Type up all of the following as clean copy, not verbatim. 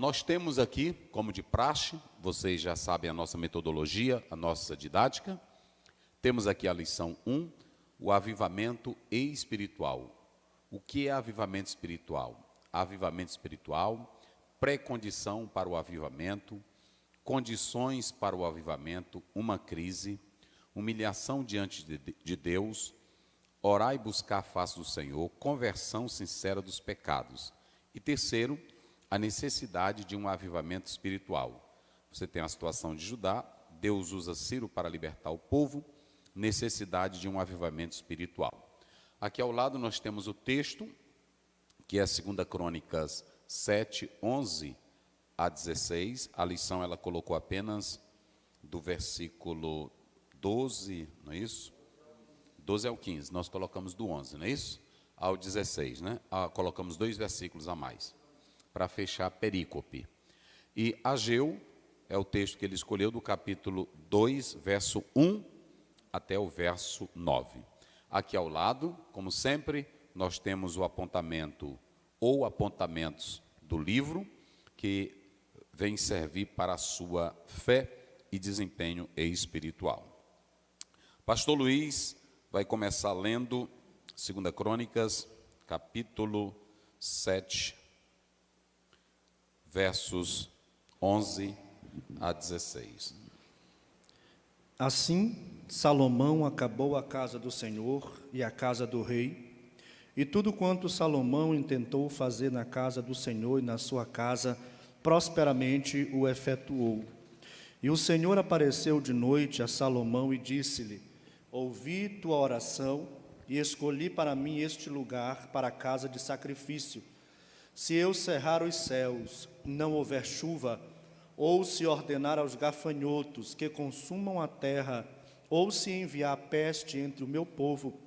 Nós temos aqui, como de praxe, vocês já sabem a nossa metodologia, a nossa didática. Temos aqui a lição 1, o avivamento espiritual. O que é avivamento espiritual? Avivamento espiritual, pré-condição para o avivamento, condições para o avivamento, uma crise, humilhação diante de Deus, orar e buscar a face do Senhor, conversão sincera dos pecados. E terceiro, a necessidade de um avivamento espiritual. Você tem a situação de Judá, Deus usa Ciro para libertar o povo, necessidade de um avivamento espiritual. Aqui ao lado nós temos o texto, que é 2 Crônicas 7, 11 a 16. A lição ela colocou apenas do versículo 12, não é isso? 12 ao 15, nós colocamos do 11, não é isso? Ao 16, né? Colocamos 2 versículos a mais, para fechar a perícope. E Ageu é o texto que ele escolheu do capítulo 2, verso 1 até o verso 9. Aqui ao lado, como sempre, nós temos o apontamento ou apontamentos do livro, que vem servir para a sua fé e desempenho espiritual. Pastor Luiz vai começar lendo 2 Crônicas, capítulo 7, versos 11 a 16. Assim, Salomão acabou a casa do Senhor e a casa do rei, e tudo quanto Salomão intentou fazer na casa do Senhor e na sua casa, prosperamente o efetuou. E o Senhor apareceu de noite a Salomão e disse-lhe: ouvi tua oração e escolhi para mim este lugar para a casa de sacrifício. Se eu cerrar os céus, não houver chuva, ou se ordenar aos gafanhotos que consumam a terra, ou se enviar peste entre o meu povo,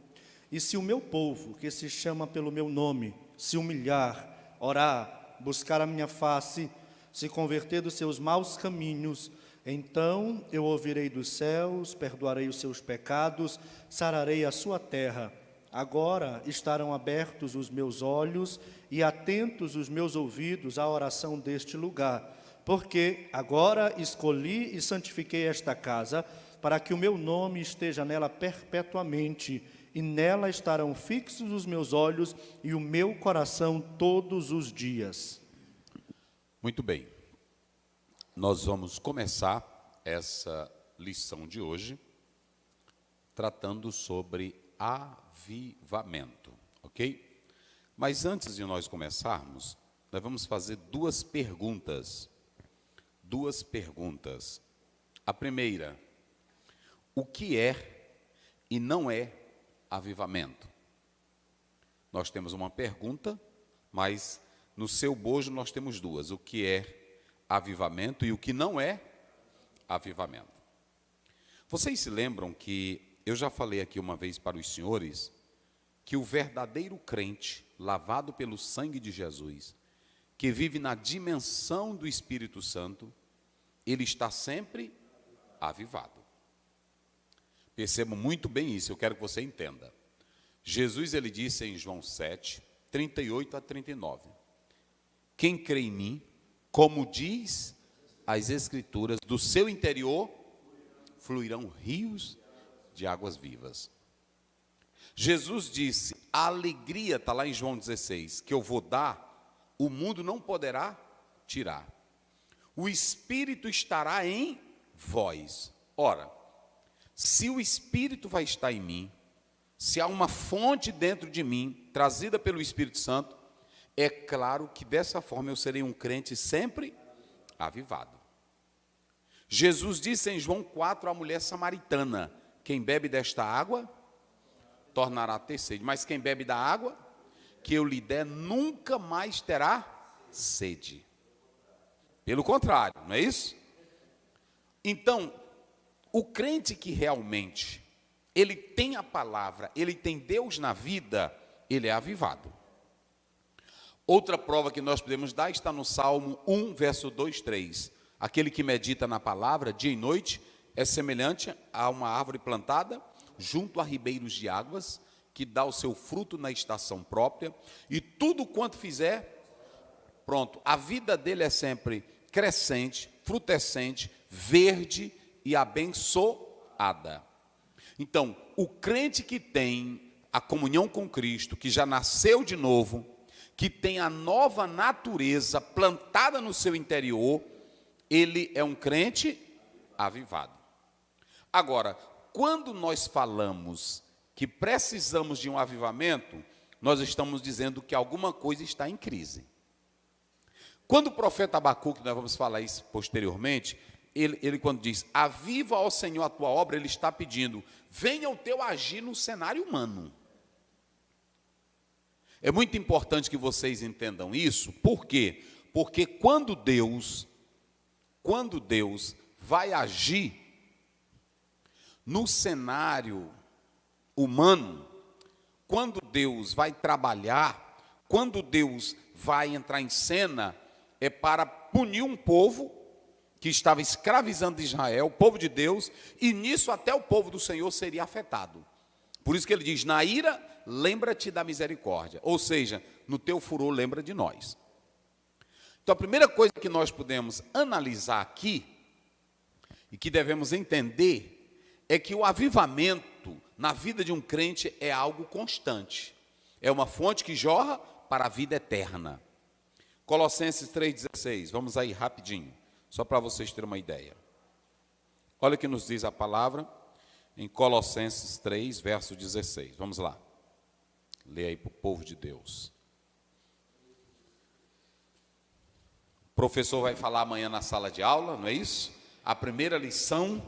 e se o meu povo, que se chama pelo meu nome, se humilhar, orar, buscar a minha face, se converter dos seus maus caminhos, então eu ouvirei dos céus, perdoarei os seus pecados, sararei a sua terra. Agora estarão abertos os meus olhos e atentos os meus ouvidos à oração deste lugar, porque agora escolhi e santifiquei esta casa, para que o meu nome esteja nela perpetuamente, e nela estarão fixos os meus olhos e o meu coração todos os dias. Muito bem. Nós vamos começar essa lição de hoje tratando sobre avivamento, ok? Mas antes de nós começarmos, nós vamos fazer duas perguntas. A primeira: o que é e não é avivamento? Nós temos uma pergunta, mas no seu bojo nós temos duas: o que é avivamento e o que não é avivamento. Vocês se lembram que eu já falei aqui uma vez para os senhores que o verdadeiro crente, lavado pelo sangue de Jesus, que vive na dimensão do Espírito Santo, ele está sempre avivado. Percebam muito bem isso, eu quero que você entenda. Jesus, ele disse em João 7, 38 a 39, quem crê em mim, como diz as Escrituras, do seu interior fluirão rios de águas vivas. Jesus disse, a alegria, está lá em João 16, que eu vou dar, o mundo não poderá tirar. O Espírito estará em vós. Ora, se o Espírito vai estar em mim, se há uma fonte dentro de mim, trazida pelo Espírito Santo, é claro que dessa forma eu serei um crente sempre avivado. Jesus disse em João 4 à mulher samaritana, quem bebe desta água, tornará a ter sede, mas quem bebe da água que eu lhe der, nunca mais terá sede. Pelo contrário, não é isso? Então, o crente que realmente, ele tem a palavra, ele tem Deus na vida, ele é avivado. Outra prova que nós podemos dar está no Salmo 1, verso 2, 3. Aquele que medita na palavra, dia e noite, é semelhante a uma árvore plantada junto a ribeiros de águas, que dá o seu fruto na estação própria, e tudo quanto fizer, pronto, a vida dele é sempre crescente, frutescente, verde e abençoada. Então, o crente que tem a comunhão com Cristo, que já nasceu de novo, que tem a nova natureza plantada no seu interior, ele é um crente avivado. Agora, quando nós falamos que precisamos de um avivamento, nós estamos dizendo que alguma coisa está em crise. Quando o profeta Abacuque, nós vamos falar isso posteriormente, ele quando diz, aviva ao Senhor a tua obra, ele está pedindo, venha o teu agir no cenário humano. É muito importante que vocês entendam isso, por quê? Porque quando Deus vai agir no cenário humano, quando Deus vai trabalhar, quando Deus vai entrar em cena, é para punir um povo que estava escravizando Israel, o povo de Deus, e nisso até o povo do Senhor seria afetado. Por isso que ele diz, na ira, lembra-te da misericórdia. Ou seja, no teu furor, lembra de nós. Então, a primeira coisa que nós podemos analisar aqui, e que devemos entender, é que o avivamento na vida de um crente é algo constante. É uma fonte que jorra para a vida eterna. Colossenses 3,16, vamos aí rapidinho, só para vocês terem uma ideia. Olha o que nos diz a palavra em Colossenses 3, verso 16. Vamos lá. Lê aí para o povo de Deus. O professor vai falar amanhã na sala de aula, não é isso? A primeira lição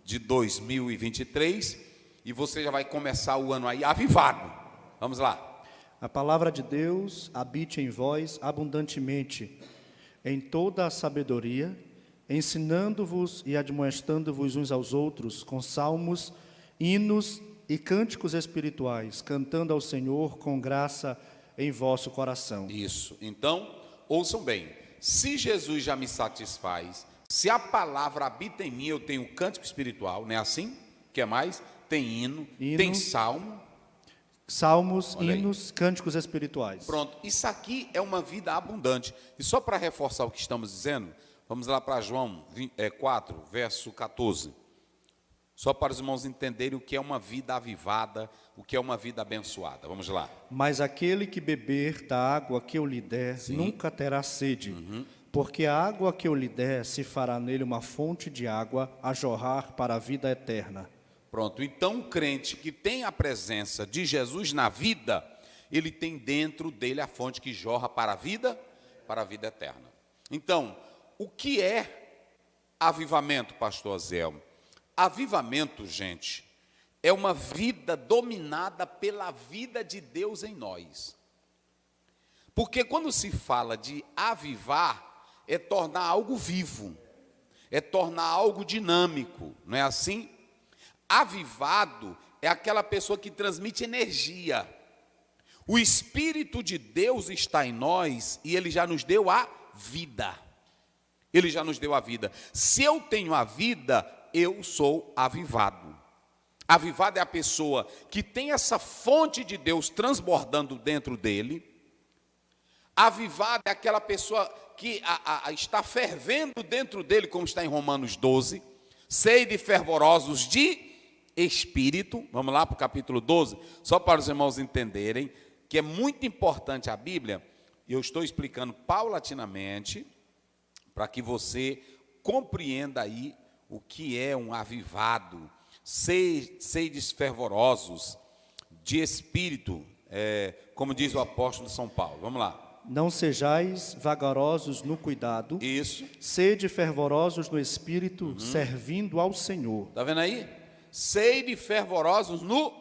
de 2023, e você já vai começar o ano aí avivado. Vamos lá. A palavra de Deus habite em vós abundantemente, em toda a sabedoria, ensinando-vos e admoestando-vos uns aos outros, com salmos, hinos e cânticos espirituais, cantando ao Senhor com graça em vosso coração. Isso. Então, ouçam bem. Se Jesus já me satisfaz, se a palavra habita em mim, eu tenho cântico espiritual, não é assim? O que mais? Tem hino, tem salmo. Salmos, hinos, cânticos espirituais. Pronto, isso aqui é uma vida abundante. E só para reforçar o que estamos dizendo, vamos lá para João 4, verso 14. Só para os irmãos entenderem o que é uma vida avivada, o que é uma vida abençoada. Vamos lá. Mas aquele que beber da água que eu lhe der, nunca terá sede. Porque a água que eu lhe der se fará nele uma fonte de água a jorrar para a vida eterna. Pronto, então o crente que tem a presença de Jesus na vida, ele tem dentro dele a fonte que jorra para a vida eterna. Então, o que é avivamento, pastor Aziel? Avivamento, gente, é uma vida dominada pela vida de Deus em nós. Porque quando se fala de avivar, é tornar algo vivo, é tornar algo dinâmico, não é assim? Avivado é aquela pessoa que transmite energia. O Espírito de Deus está em nós e Ele já nos deu a vida. Ele já nos deu a vida. Se eu tenho a vida, eu sou avivado. Avivado é a pessoa que tem essa fonte de Deus transbordando dentro dele. Avivado é aquela pessoa que está fervendo dentro dele, como está em Romanos 12. Sede fervorosos de espírito. Vamos lá para o capítulo 12, só para os irmãos entenderem que é muito importante a Bíblia. Eu estou explicando paulatinamente, para que você compreenda aí o que é um avivado. Sedes fervorosos de espírito, como diz o apóstolo São Paulo. Vamos lá. Não sejais vagarosos no cuidado. Isso. Sede fervorosos no espírito, servindo ao Senhor. Está vendo aí? Sede fervorosos no...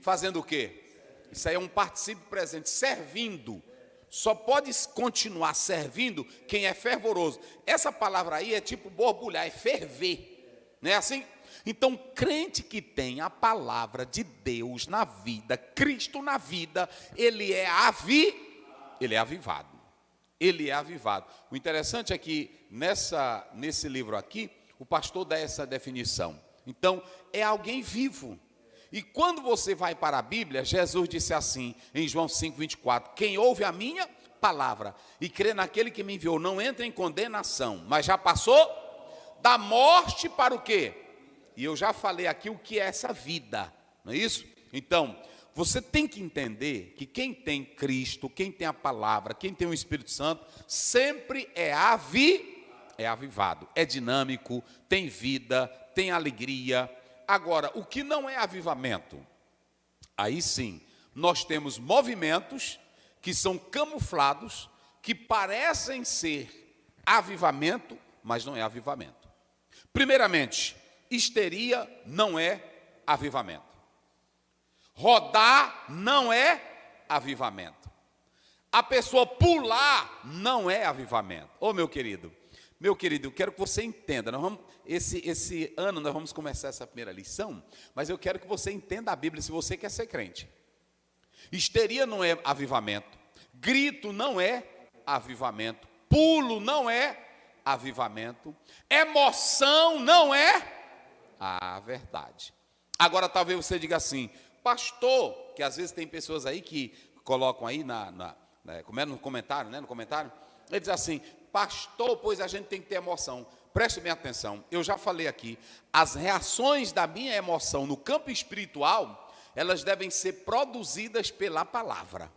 Fazendo o quê? Isso aí é um particípio presente. Servindo. Só pode continuar servindo quem é fervoroso. Essa palavra aí é tipo borbulhar, é ferver. Não é assim? Então, crente que tem a palavra de Deus na vida, Cristo na vida, ele é avivado. Ele é avivado. O interessante é que nesse livro aqui, o pastor dá essa definição. Então, é alguém vivo. E quando você vai para a Bíblia, Jesus disse assim, em João 5, 24, quem ouve a minha palavra e crê naquele que me enviou, não entra em condenação, mas já passou da morte para o quê? E eu já falei aqui o que é essa vida, não é isso? Então, você tem que entender que quem tem Cristo, quem tem a palavra, quem tem o Espírito Santo, sempre é avivado, é dinâmico, tem vida, tem alegria. Agora, o que não é avivamento? Aí sim, nós temos movimentos que são camuflados, que parecem ser avivamento, mas não é avivamento. Primeiramente, histeria não é avivamento. Rodar não é avivamento. A pessoa pular não é avivamento. Ô meu querido, eu quero que você entenda. Esse ano nós vamos começar essa primeira lição, mas eu quero que você entenda a Bíblia se você quer ser crente. Histeria não é avivamento. Grito não é avivamento. Pulo não é avivamento. Emoção não é a verdade. Agora talvez você diga assim, pastor, que às vezes tem pessoas aí que colocam aí no comentário, né? No comentário, ele diz assim, pastor, pois a gente tem que ter emoção. Preste bem atenção, eu já falei aqui, as reações da minha emoção no campo espiritual, elas devem ser produzidas pela palavra.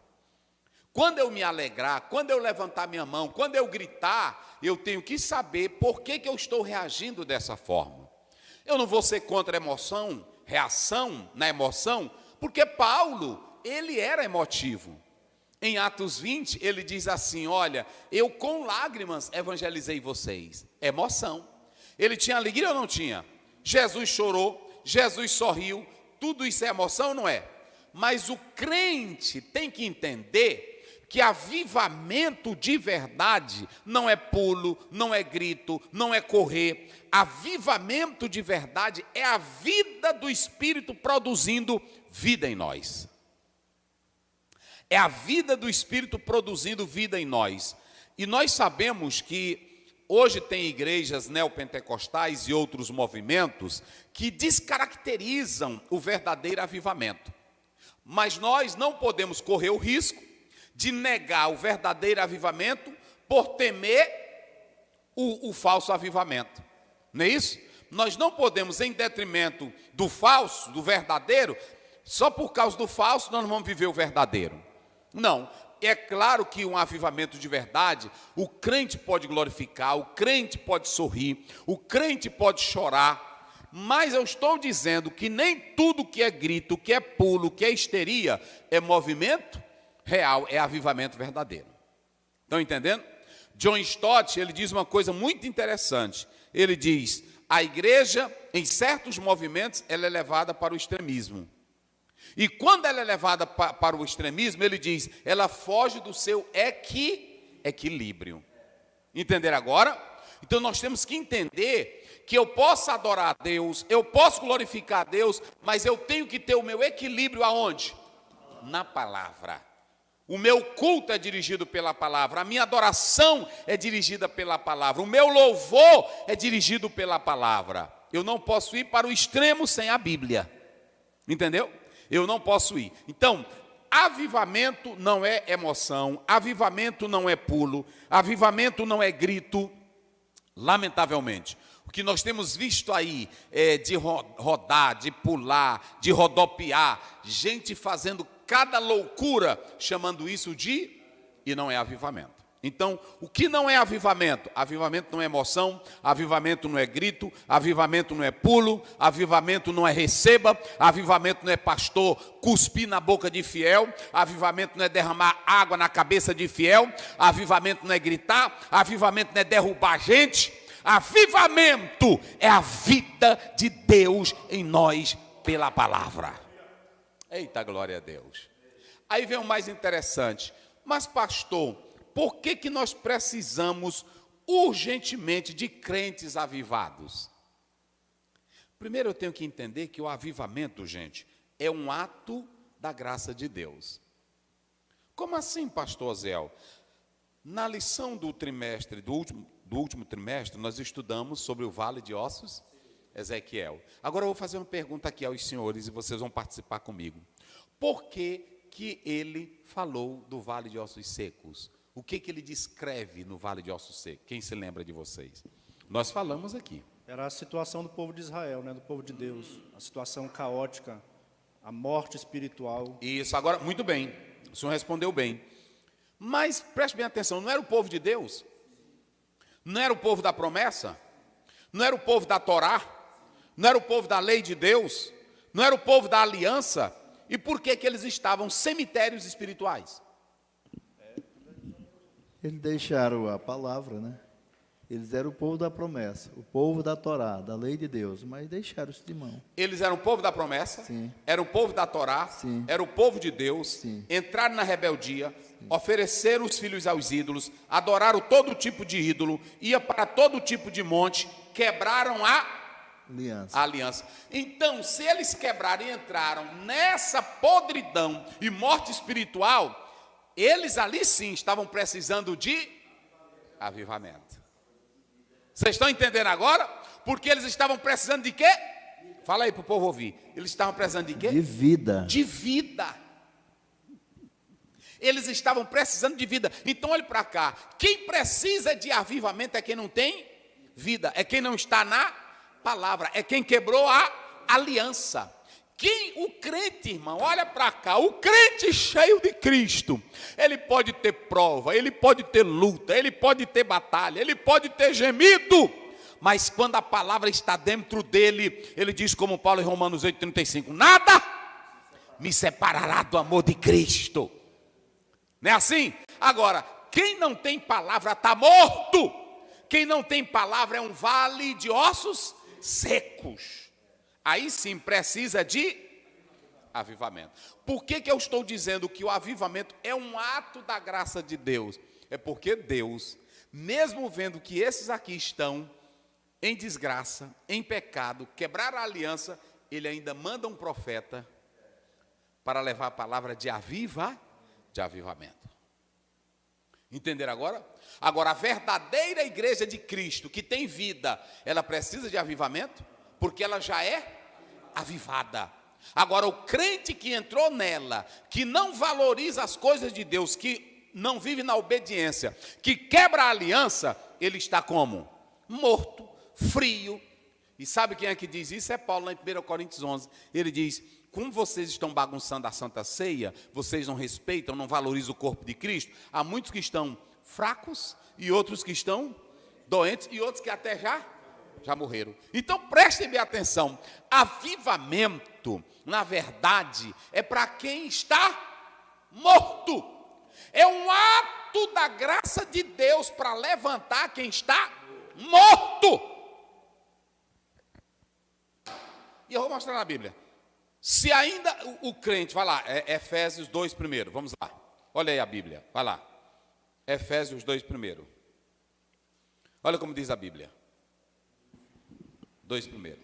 Quando eu me alegrar, quando eu levantar minha mão, quando eu gritar, eu tenho que saber por que eu estou reagindo dessa forma. Eu não vou ser contra a emoção, reação na emoção, porque Paulo, ele era emotivo. Em Atos 20, ele diz assim, olha, eu com lágrimas evangelizei vocês. Emoção. Ele tinha alegria ou não tinha? Jesus chorou, Jesus sorriu, tudo isso é emoção ou não é? Mas o crente tem que entender que avivamento de verdade não é pulo, não é grito, não é correr. Avivamento de verdade é a vida do Espírito produzindo vida em nós. É a vida do Espírito produzindo vida em nós. E nós sabemos que hoje tem igrejas neopentecostais e outros movimentos que descaracterizam o verdadeiro avivamento. Mas nós não podemos correr o risco de negar o verdadeiro avivamento por temer o falso avivamento. Não é isso? Nós não podemos, em detrimento do falso, do verdadeiro, só por causa do falso nós não vamos viver o verdadeiro. Não, é claro que um avivamento de verdade, o crente pode glorificar, o crente pode sorrir, o crente pode chorar, mas eu estou dizendo que nem tudo que é grito, que é pulo, que é histeria, é movimento real, é avivamento verdadeiro. Estão entendendo? John Stott, ele diz uma coisa muito interessante. Ele diz, a igreja, em certos movimentos, ela é levada para o extremismo. E quando ela é levada para o extremismo, ele diz, ela foge do seu equilíbrio. Entenderam agora? Então nós temos que entender que eu posso adorar a Deus, eu posso glorificar a Deus, mas eu tenho que ter o meu equilíbrio aonde? Na palavra. O meu culto é dirigido pela palavra, a minha adoração é dirigida pela palavra, o meu louvor é dirigido pela palavra. Eu não posso ir para o extremo sem a Bíblia. Entendeu? Eu não posso ir. Então, avivamento não é emoção, avivamento não é pulo, avivamento não é grito. Lamentavelmente, o que nós temos visto aí é de rodar, de pular, de rodopiar, gente fazendo cada loucura, chamando isso de, e não é avivamento. Então, o que não é avivamento? Avivamento não é emoção, avivamento não é grito, avivamento não é pulo, avivamento não é receba, avivamento não é pastor cuspir na boca de fiel, avivamento não é derramar água na cabeça de fiel, avivamento não é gritar, avivamento não é derrubar gente, avivamento é a vida de Deus em nós pela palavra. Eita, glória a Deus. Aí vem o mais interessante. Mas pastor, por que nós precisamos urgentemente de crentes avivados? Primeiro eu tenho que entender que o avivamento, gente, é um ato da graça de Deus. Como assim, pastor Zéu? Na lição do último trimestre, nós estudamos sobre o vale de ossos, Ezequiel. Agora eu vou fazer uma pergunta aqui aos senhores e vocês vão participar comigo. Por que ele falou do vale de ossos secos? O que ele descreve no Vale de Ossos Secos? Quem se lembra de vocês? Nós falamos aqui. Era a situação do povo de Israel, né, do povo de Deus, a situação caótica, a morte espiritual. Isso, agora, muito bem, o senhor respondeu bem. Mas preste bem atenção, não era o povo de Deus? Não era o povo da promessa? Não era o povo da Torá? Não era o povo da lei de Deus? Não era o povo da aliança? E por que eles estavam cemitérios espirituais? Eles deixaram a palavra, né? Eles eram o povo da promessa, o povo da Torá, da lei de Deus, mas deixaram isso de mão. Eles eram o povo da promessa, Sim. Era o povo da Torá, Sim. Era o povo de Deus, Sim. Entraram na rebeldia, ofereceram os filhos aos ídolos, adoraram todo tipo de ídolo, ia para todo tipo de monte, quebraram a aliança. Então, se eles quebraram e entraram nessa podridão e morte espiritual, eles ali sim estavam precisando de avivamento. Vocês estão entendendo agora? Porque eles estavam precisando de quê? Fala aí para o povo ouvir. Eles estavam precisando de quê? De vida. De vida. Eles estavam precisando de vida. Então olhe para cá. Quem precisa de avivamento é quem não tem vida. É quem não está na palavra. É quem quebrou a aliança. O crente, irmão, olha para cá, o crente cheio de Cristo, ele pode ter prova, ele pode ter luta, ele pode ter batalha, ele pode ter gemido, mas quando a palavra está dentro dele, ele diz como Paulo em Romanos 8,35, nada me separará do amor de Cristo. Não é assim? Agora, quem não tem palavra está morto, quem não tem palavra é um vale de ossos secos. Aí sim precisa de avivamento. Por que eu estou dizendo que o avivamento é um ato da graça de Deus? É porque Deus, mesmo vendo que esses aqui estão em desgraça, em pecado, quebraram a aliança, Ele ainda manda um profeta para levar a palavra de avivamento. Entenderam agora? Agora, a verdadeira igreja de Cristo, que tem vida, ela precisa de avivamento? Porque ela já é avivada. Agora, o crente que entrou nela, que não valoriza as coisas de Deus, que não vive na obediência, que quebra a aliança, ele está como? Morto, frio. E sabe quem é que diz isso? É Paulo, lá em 1 Coríntios 11. Ele diz, como vocês estão bagunçando a Santa Ceia, vocês não respeitam, não valorizam o corpo de Cristo, há muitos que estão fracos, e outros que estão doentes, e outros que até já morreram. Então prestem bem atenção, avivamento, na verdade, é para quem está morto, é um ato da graça de Deus para levantar quem está morto. E eu vou mostrar na Bíblia, se ainda o crente, vai lá, Efésios 2 primeiro, vamos lá, olha aí a Bíblia, vai lá, Efésios 2 primeiro, olha como diz a Bíblia. 2 primeiro.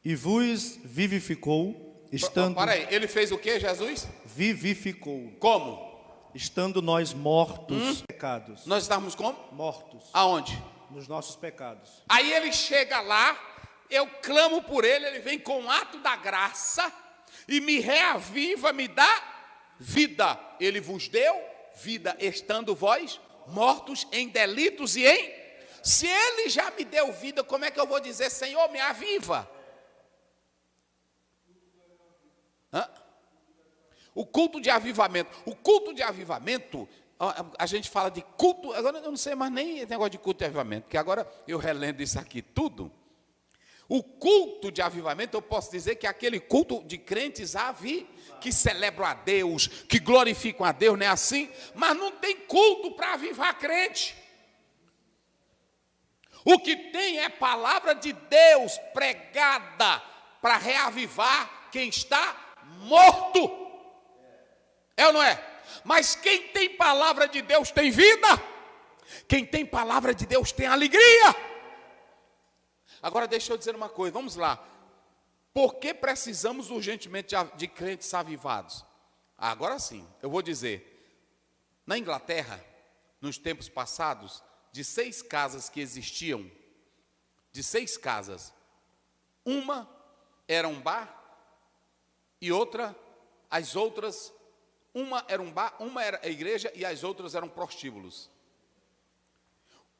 E vos vivificou, estando... Para aí, ele fez o que, Jesus? Vivificou. Como? Estando nós mortos, pecados. Nós estávamos como? Mortos. Aonde? Nos nossos pecados. Aí ele chega lá, eu clamo por ele, ele vem com um ato da graça, e me reaviva, me dá vida. Ele vos deu vida, estando vós mortos em delitos e em... Se ele já me deu vida, como é que eu vou dizer, Senhor, me aviva? O culto de avivamento. O culto de avivamento, a gente fala de culto, agora eu não sei mais nem esse negócio de culto de avivamento, porque agora eu relendo isso aqui tudo. O culto de avivamento, eu posso dizer que é aquele culto de crentes que celebram a Deus, que glorificam a Deus, não é assim? Mas não tem culto para avivar crente. O que tem é palavra de Deus pregada para reavivar quem está morto. É ou não é? Mas quem tem palavra de Deus tem vida. Quem tem palavra de Deus tem alegria. Agora deixa eu dizer uma coisa, vamos lá. Por que precisamos urgentemente de crentes avivados? Agora sim, eu vou dizer. Na Inglaterra, nos tempos passados, de 6 casas que existiam, de 6 casas, uma era um bar e as outras Uma era um bar, uma era a igreja e as outras eram prostíbulos.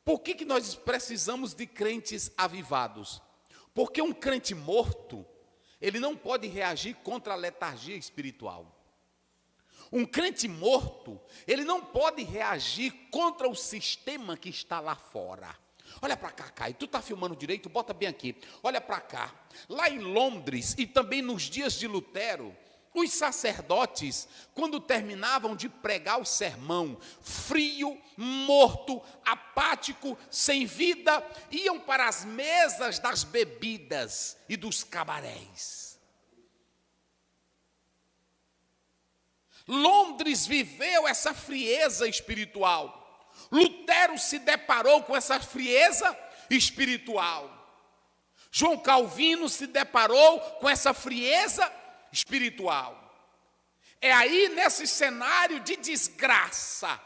Por que nós precisamos de crentes avivados? Porque um crente morto, ele não pode reagir contra a letargia espiritual. Um crente morto, ele não pode reagir contra o sistema que está lá fora. Olha para cá, Caio, tu está filmando direito? Bota bem aqui. Olha para cá. Lá em Londres e também nos dias de Lutero, os sacerdotes, quando terminavam de pregar o sermão, frio, morto, apático, sem vida, iam para as mesas das bebidas e dos cabarés. Londres viveu essa frieza espiritual. Lutero se deparou com essa frieza espiritual. João Calvino se deparou com essa frieza espiritual. É aí nesse cenário de desgraça.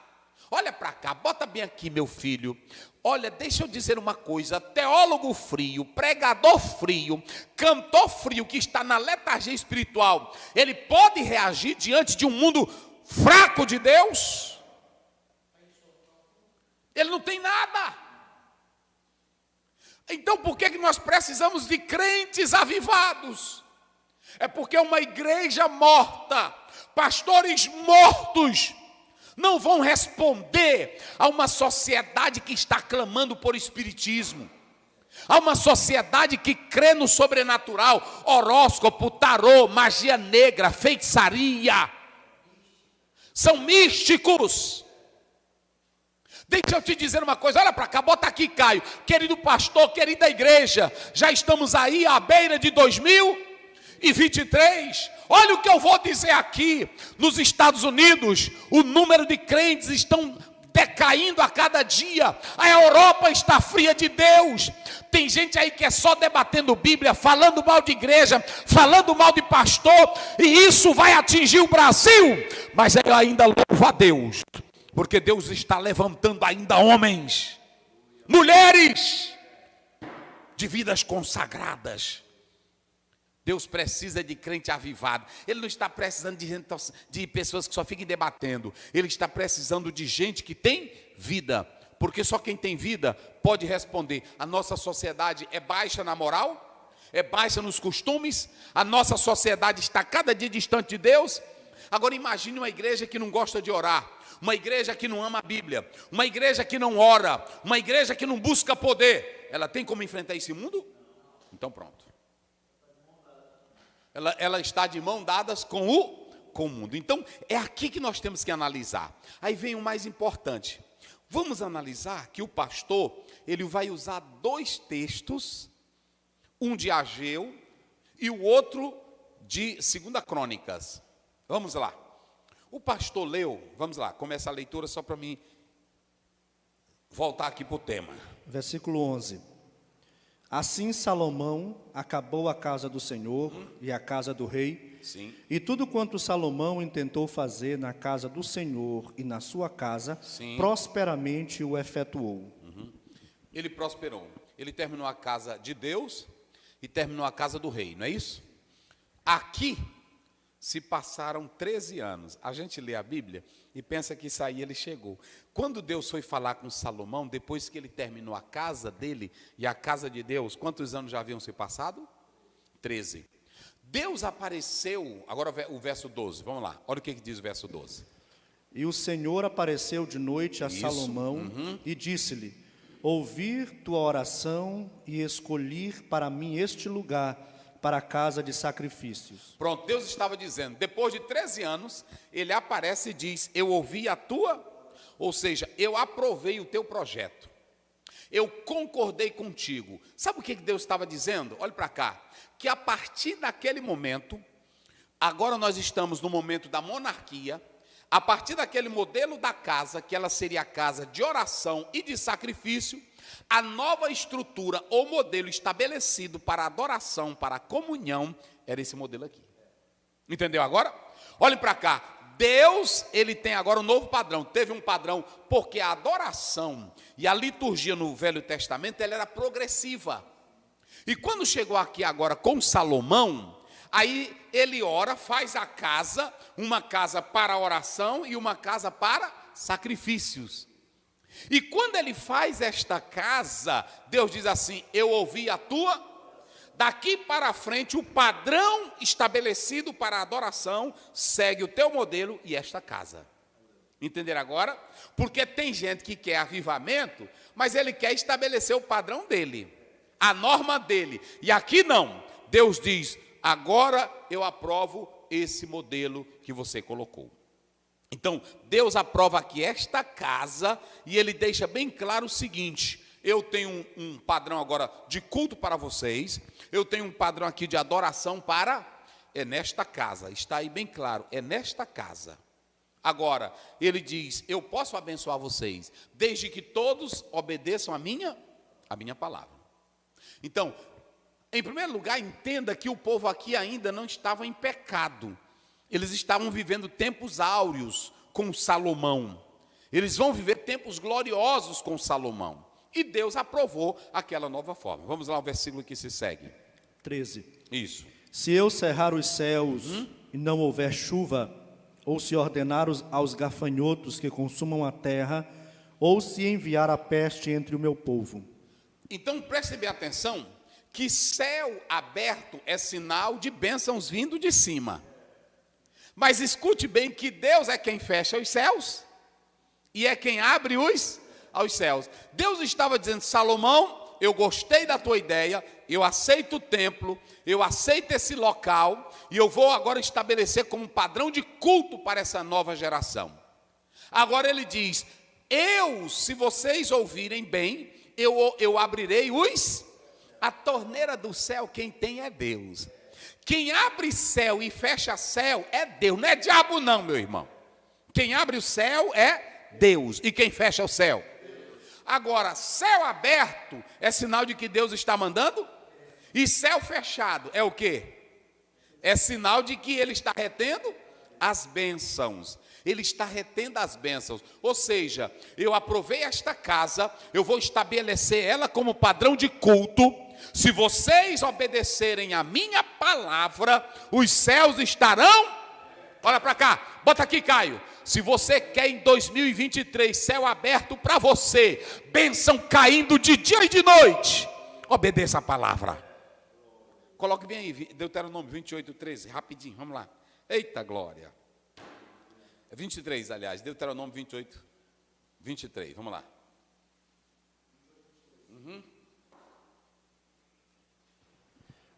Olha para cá, bota bem aqui, meu filho. Olha, deixa eu dizer uma coisa, teólogo frio, pregador frio, cantor frio que está na letargia espiritual, ele pode reagir diante de um mundo fraco de Deus? Ele não tem nada. Então por que nós precisamos de crentes avivados? É porque uma igreja morta, pastores mortos, não vão responder a uma sociedade que está clamando por espiritismo, a uma sociedade que crê no sobrenatural, horóscopo, tarô, magia negra, feitiçaria, são místicos. Deixa eu te dizer uma coisa, olha para cá, bota aqui, Caio, querido pastor, querida igreja, já estamos aí à beira de 2023, olha o que eu vou dizer aqui, nos Estados Unidos, o número de crentes estão decaindo a cada dia, a Europa está fria de Deus, tem gente aí que é só debatendo Bíblia, falando mal de igreja, falando mal de pastor, e isso vai atingir o Brasil, mas eu ainda louvo a Deus, porque Deus está levantando ainda homens, mulheres, de vidas consagradas. Deus precisa de crente avivado. Ele não está precisando de pessoas que só fiquem debatendo. Ele está precisando de gente que tem vida. Porque só quem tem vida pode responder. A nossa sociedade é baixa na moral? É baixa nos costumes? A nossa sociedade está cada dia distante de Deus? Agora imagine uma igreja que não gosta de orar. Uma igreja que não ama a Bíblia. Uma igreja que não ora. Uma igreja que não busca poder. Ela tem como enfrentar esse mundo? Então pronto. Ela está de mão dadas com o mundo. Então, é aqui que nós temos que analisar. Aí vem o mais importante. Vamos analisar que o pastor, ele vai usar dois textos, um de Ageu e o outro de 2 Crônicas. Vamos lá. O pastor leu, vamos lá, começa a leitura só para mim voltar aqui para o tema. Versículo 11. Assim Salomão acabou a casa do Senhor e a casa do rei. Sim. E tudo quanto Salomão intentou fazer na casa do Senhor e na sua casa, Sim. prosperamente o efetuou. Ele prosperou. Ele terminou a casa de Deus e terminou a casa do rei, não é isso? Aqui se passaram 13 anos. A gente lê a Bíblia e pensa que isso aí ele chegou. Quando Deus foi falar com Salomão, depois que ele terminou a casa dele e a casa de Deus, quantos anos já haviam se passado? 13. Deus apareceu, agora o verso 12, vamos lá, olha o que diz o verso 12. E o Senhor apareceu de noite a Salomão e disse-lhe: ouvi tua oração e escolhi para mim este lugar, para a casa de sacrifícios. Pronto, Deus estava dizendo, depois de 13 anos, ele aparece e diz, eu ouvi a tua, ou seja, eu aprovei o teu projeto, eu concordei contigo. Sabe o que Deus estava dizendo? Olha para cá, que a partir daquele momento, agora nós estamos no momento da monarquia, a partir daquele modelo da casa, que ela seria a casa de oração e de sacrifício, a nova estrutura ou modelo estabelecido para a adoração, para a comunhão, era esse modelo aqui. Entendeu agora? Olhem para cá. Deus, ele tem agora um novo padrão. Teve um padrão, porque a adoração e a liturgia no Velho Testamento, ela era progressiva. E quando chegou aqui agora com Salomão, Aí ele ora, faz a casa, uma casa para oração e uma casa para sacrifícios. E quando ele faz esta casa, Deus diz assim: eu ouvi a tua. Daqui para frente, o padrão estabelecido para a adoração segue o teu modelo e esta casa. Entenderam agora? Porque tem gente que quer avivamento, mas ele quer estabelecer o padrão dele, a norma dele. E aqui não. Deus diz: agora eu aprovo esse modelo que você colocou. Então, Deus aprova aqui esta casa e ele deixa bem claro o seguinte: eu tenho um padrão agora de culto para vocês, eu tenho um padrão aqui de adoração para... É nesta casa, está aí bem claro, é nesta casa. Agora, ele diz: eu posso abençoar vocês, desde que todos obedeçam a minha palavra. Então, em primeiro lugar, entenda que o povo aqui ainda não estava em pecado. Eles estavam vivendo tempos áureos com Salomão. Eles vão viver tempos gloriosos com Salomão. E Deus aprovou aquela nova forma. Vamos lá ao versículo que se segue. 13. Isso. Se eu cerrar os céus e não houver chuva, ou se ordenar aos gafanhotos que consumam a terra, ou se enviar a peste entre o meu povo. Então preste bem atenção, que céu aberto é sinal de bênçãos vindo de cima. Mas escute bem que Deus é quem fecha os céus e é quem abre aos céus. Deus estava dizendo: Salomão, eu gostei da tua ideia, eu aceito o templo, eu aceito esse local, e eu vou agora estabelecer como padrão de culto para essa nova geração. Agora ele diz: se vocês ouvirem bem, eu abrirei a torneira do céu, quem tem é Deus. Quem abre céu e fecha céu é Deus, não é diabo não, meu irmão. Quem abre o céu é Deus, e quem fecha o céu? Agora, céu aberto é sinal de que Deus está mandando, e céu fechado é o quê? É sinal de que ele está retendo as bênçãos. Ele está retendo as bênçãos. Ou seja, eu aprovei esta casa, eu vou estabelecer ela como padrão de culto. Se vocês obedecerem a minha palavra, os céus estarão... Olha para cá, bota aqui, Caio. Se você quer em 2023 céu aberto para você, bênção caindo de dia e de noite, obedeça a palavra. Coloque bem aí, Deuteronômio 28, 13, rapidinho, vamos lá. Eita glória. 23, aliás, Deuteronômio 28, 23, vamos lá.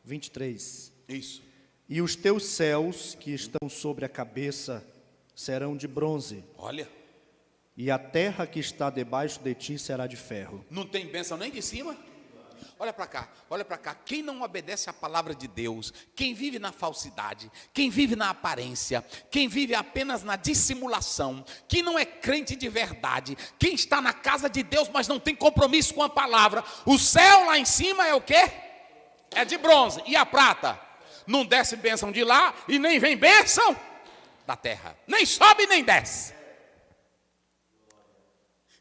23. Isso. E os teus céus que estão sobre a cabeça serão de bronze. Olha. E a terra que está debaixo de ti será de ferro. Não tem bênção nem de cima? Olha para cá, olha para cá. Quem não obedece à palavra de Deus, quem vive na falsidade, quem vive na aparência, quem vive apenas na dissimulação, quem não é crente de verdade, quem está na casa de Deus, mas não tem compromisso com a palavra, o céu lá em cima é o quê? É de bronze. E a prata? Não desce bênção de lá e nem vem bênção da terra. Nem sobe nem desce.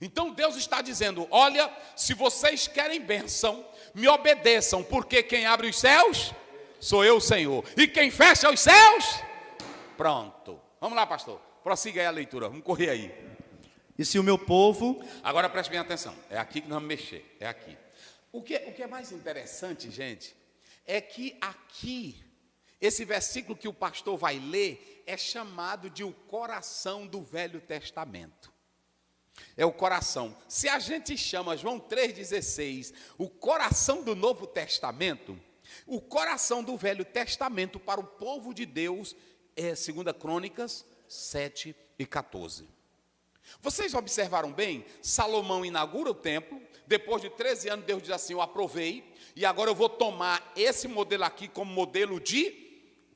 Então Deus está dizendo: olha, se vocês querem bênção, me obedeçam, porque quem abre os céus sou eu, o Senhor, e quem fecha os céus, pronto. Vamos lá, pastor, prossiga aí a leitura, vamos correr aí. E se o meu povo... Agora preste bem atenção, é aqui que nós vamos mexer, é aqui. O que é mais interessante, gente, é que aqui, esse versículo que o pastor vai ler, é chamado de o coração do Velho Testamento. É o coração. Se a gente chama João 3,16 o coração do Novo Testamento, o coração do Velho Testamento para o povo de Deus é 2 Crônicas 7 e 14. Vocês observaram bem? Salomão inaugura o templo, depois de 13 anos Deus diz assim: eu aprovei, e agora eu vou tomar esse modelo aqui como modelo de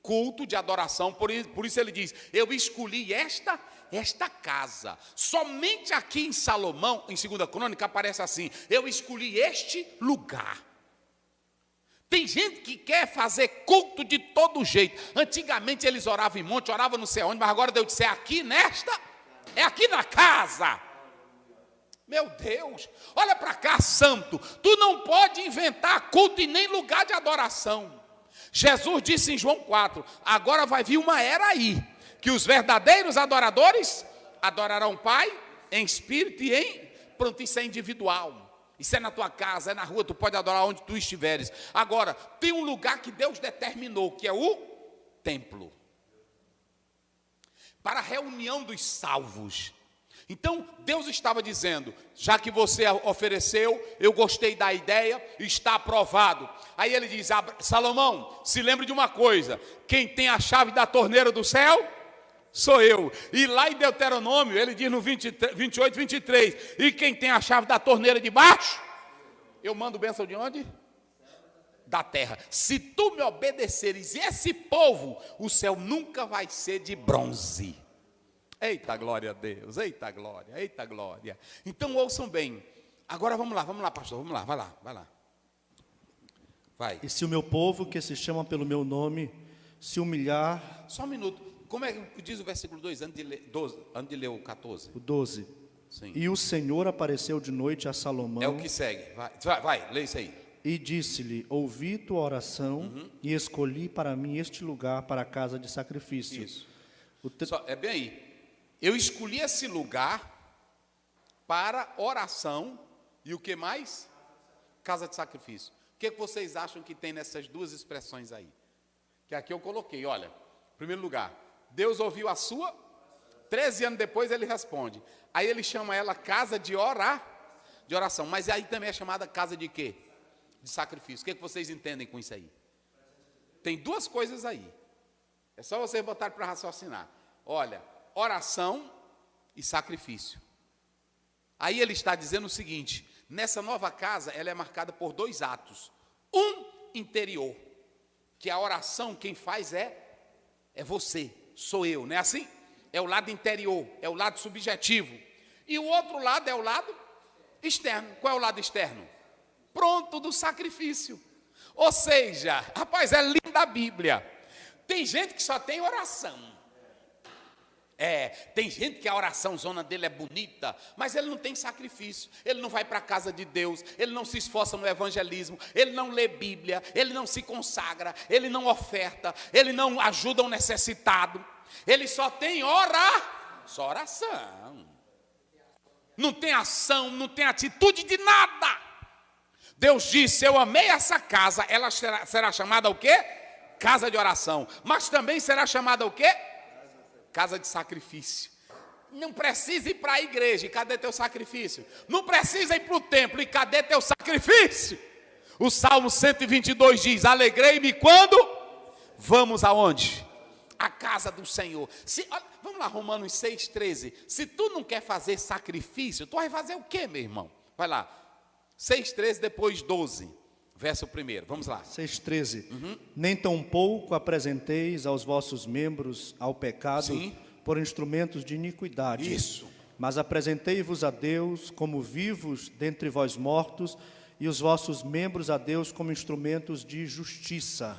culto, de adoração. Por isso ele diz: eu escolhi esta casa. Somente aqui em Salomão, em 2 Crônica, aparece assim: eu escolhi este lugar. Tem gente que quer fazer culto de todo jeito. Antigamente eles oravam em monte, oravam não sei onde, mas agora Deus disse: é aqui é aqui na casa. Meu Deus, olha para cá, santo. Tu não pode inventar culto e nem lugar de adoração. Jesus disse em João 4, agora vai vir uma era aí, que os verdadeiros adoradores adorarão o Pai em espírito e em... Pronto, isso é individual. Isso é na tua casa, é na rua, tu pode adorar onde tu estiveres. Agora, tem um lugar que Deus determinou, que é o templo. Para a reunião dos salvos. Então, Deus estava dizendo, já que você ofereceu, eu gostei da ideia, está aprovado. Aí ele diz, Salomão, se lembre de uma coisa, quem tem a chave da torneira do céu, sou eu. E lá em Deuteronômio, ele diz no 28, 23, e quem tem a chave da torneira de baixo, eu mando bênção de onde? Da terra. Se tu me obedeceres, e esse povo, o céu nunca vai ser de bronze. Eita glória a Deus, eita glória, eita glória. Então ouçam bem. Agora vamos lá, pastor, vamos lá, vai lá. Vai. E se o meu povo, que se chama pelo meu nome, se humilhar... Só um minuto. Como é que diz o versículo 2, antes de ler o 14? O 12. Sim. E o Senhor apareceu de noite a Salomão. É o que segue. Vai, lê isso aí. E disse-lhe, ouvi tua oração e escolhi para mim este lugar para a casa de sacrifício. Isso. É bem aí. Eu escolhi esse lugar para oração e o que mais? Casa de sacrifício. O que vocês acham que tem nessas duas expressões aí? Que aqui eu coloquei, olha. Em primeiro lugar, Deus ouviu a sua, 13 anos depois ele responde. Aí ele chama ela casa de oração. Mas aí também é chamada casa de quê? De sacrifício. O que vocês entendem com isso aí? Tem duas coisas aí. É só vocês botarem para raciocinar. Olha, oração e sacrifício. Aí ele está dizendo o seguinte, nessa nova casa, ela é marcada por dois atos. Um interior, que a oração quem faz é você, sou eu, não é assim? É o lado interior, é o lado subjetivo. E o outro lado é o lado externo. Qual é o lado externo? Pronto, do sacrifício. Ou seja, rapaz, é linda a Bíblia. Tem gente que só tem oração. Tem gente que a oração zona dele é bonita, mas ele não tem sacrifício, ele não vai para a casa de Deus, ele não se esforça no evangelismo, ele não lê Bíblia, ele não se consagra, ele não oferta, ele não ajuda o necessitado, ele só tem só oração, não tem ação, não tem atitude de nada. Deus disse, eu amei essa casa, ela será chamada o quê? Casa de oração, mas também será chamada o quê? Casa de sacrifício. Não precisa ir para a igreja, e cadê teu sacrifício? Não precisa ir para o templo, e cadê teu sacrifício? O Salmo 122 diz, alegrei-me quando? Vamos aonde? A casa do Senhor. Vamos lá, Romanos 6,13. Se tu não quer fazer sacrifício, tu vai fazer o quê, meu irmão? Vai lá, 6,13, depois 12. Verso 1, vamos lá. 6,13. Nem tão pouco apresenteis aos vossos membros ao pecado, sim, por instrumentos de iniquidade. Isso. Mas apresentei-vos a Deus como vivos dentre vós mortos, e os vossos membros a Deus como instrumentos de justiça.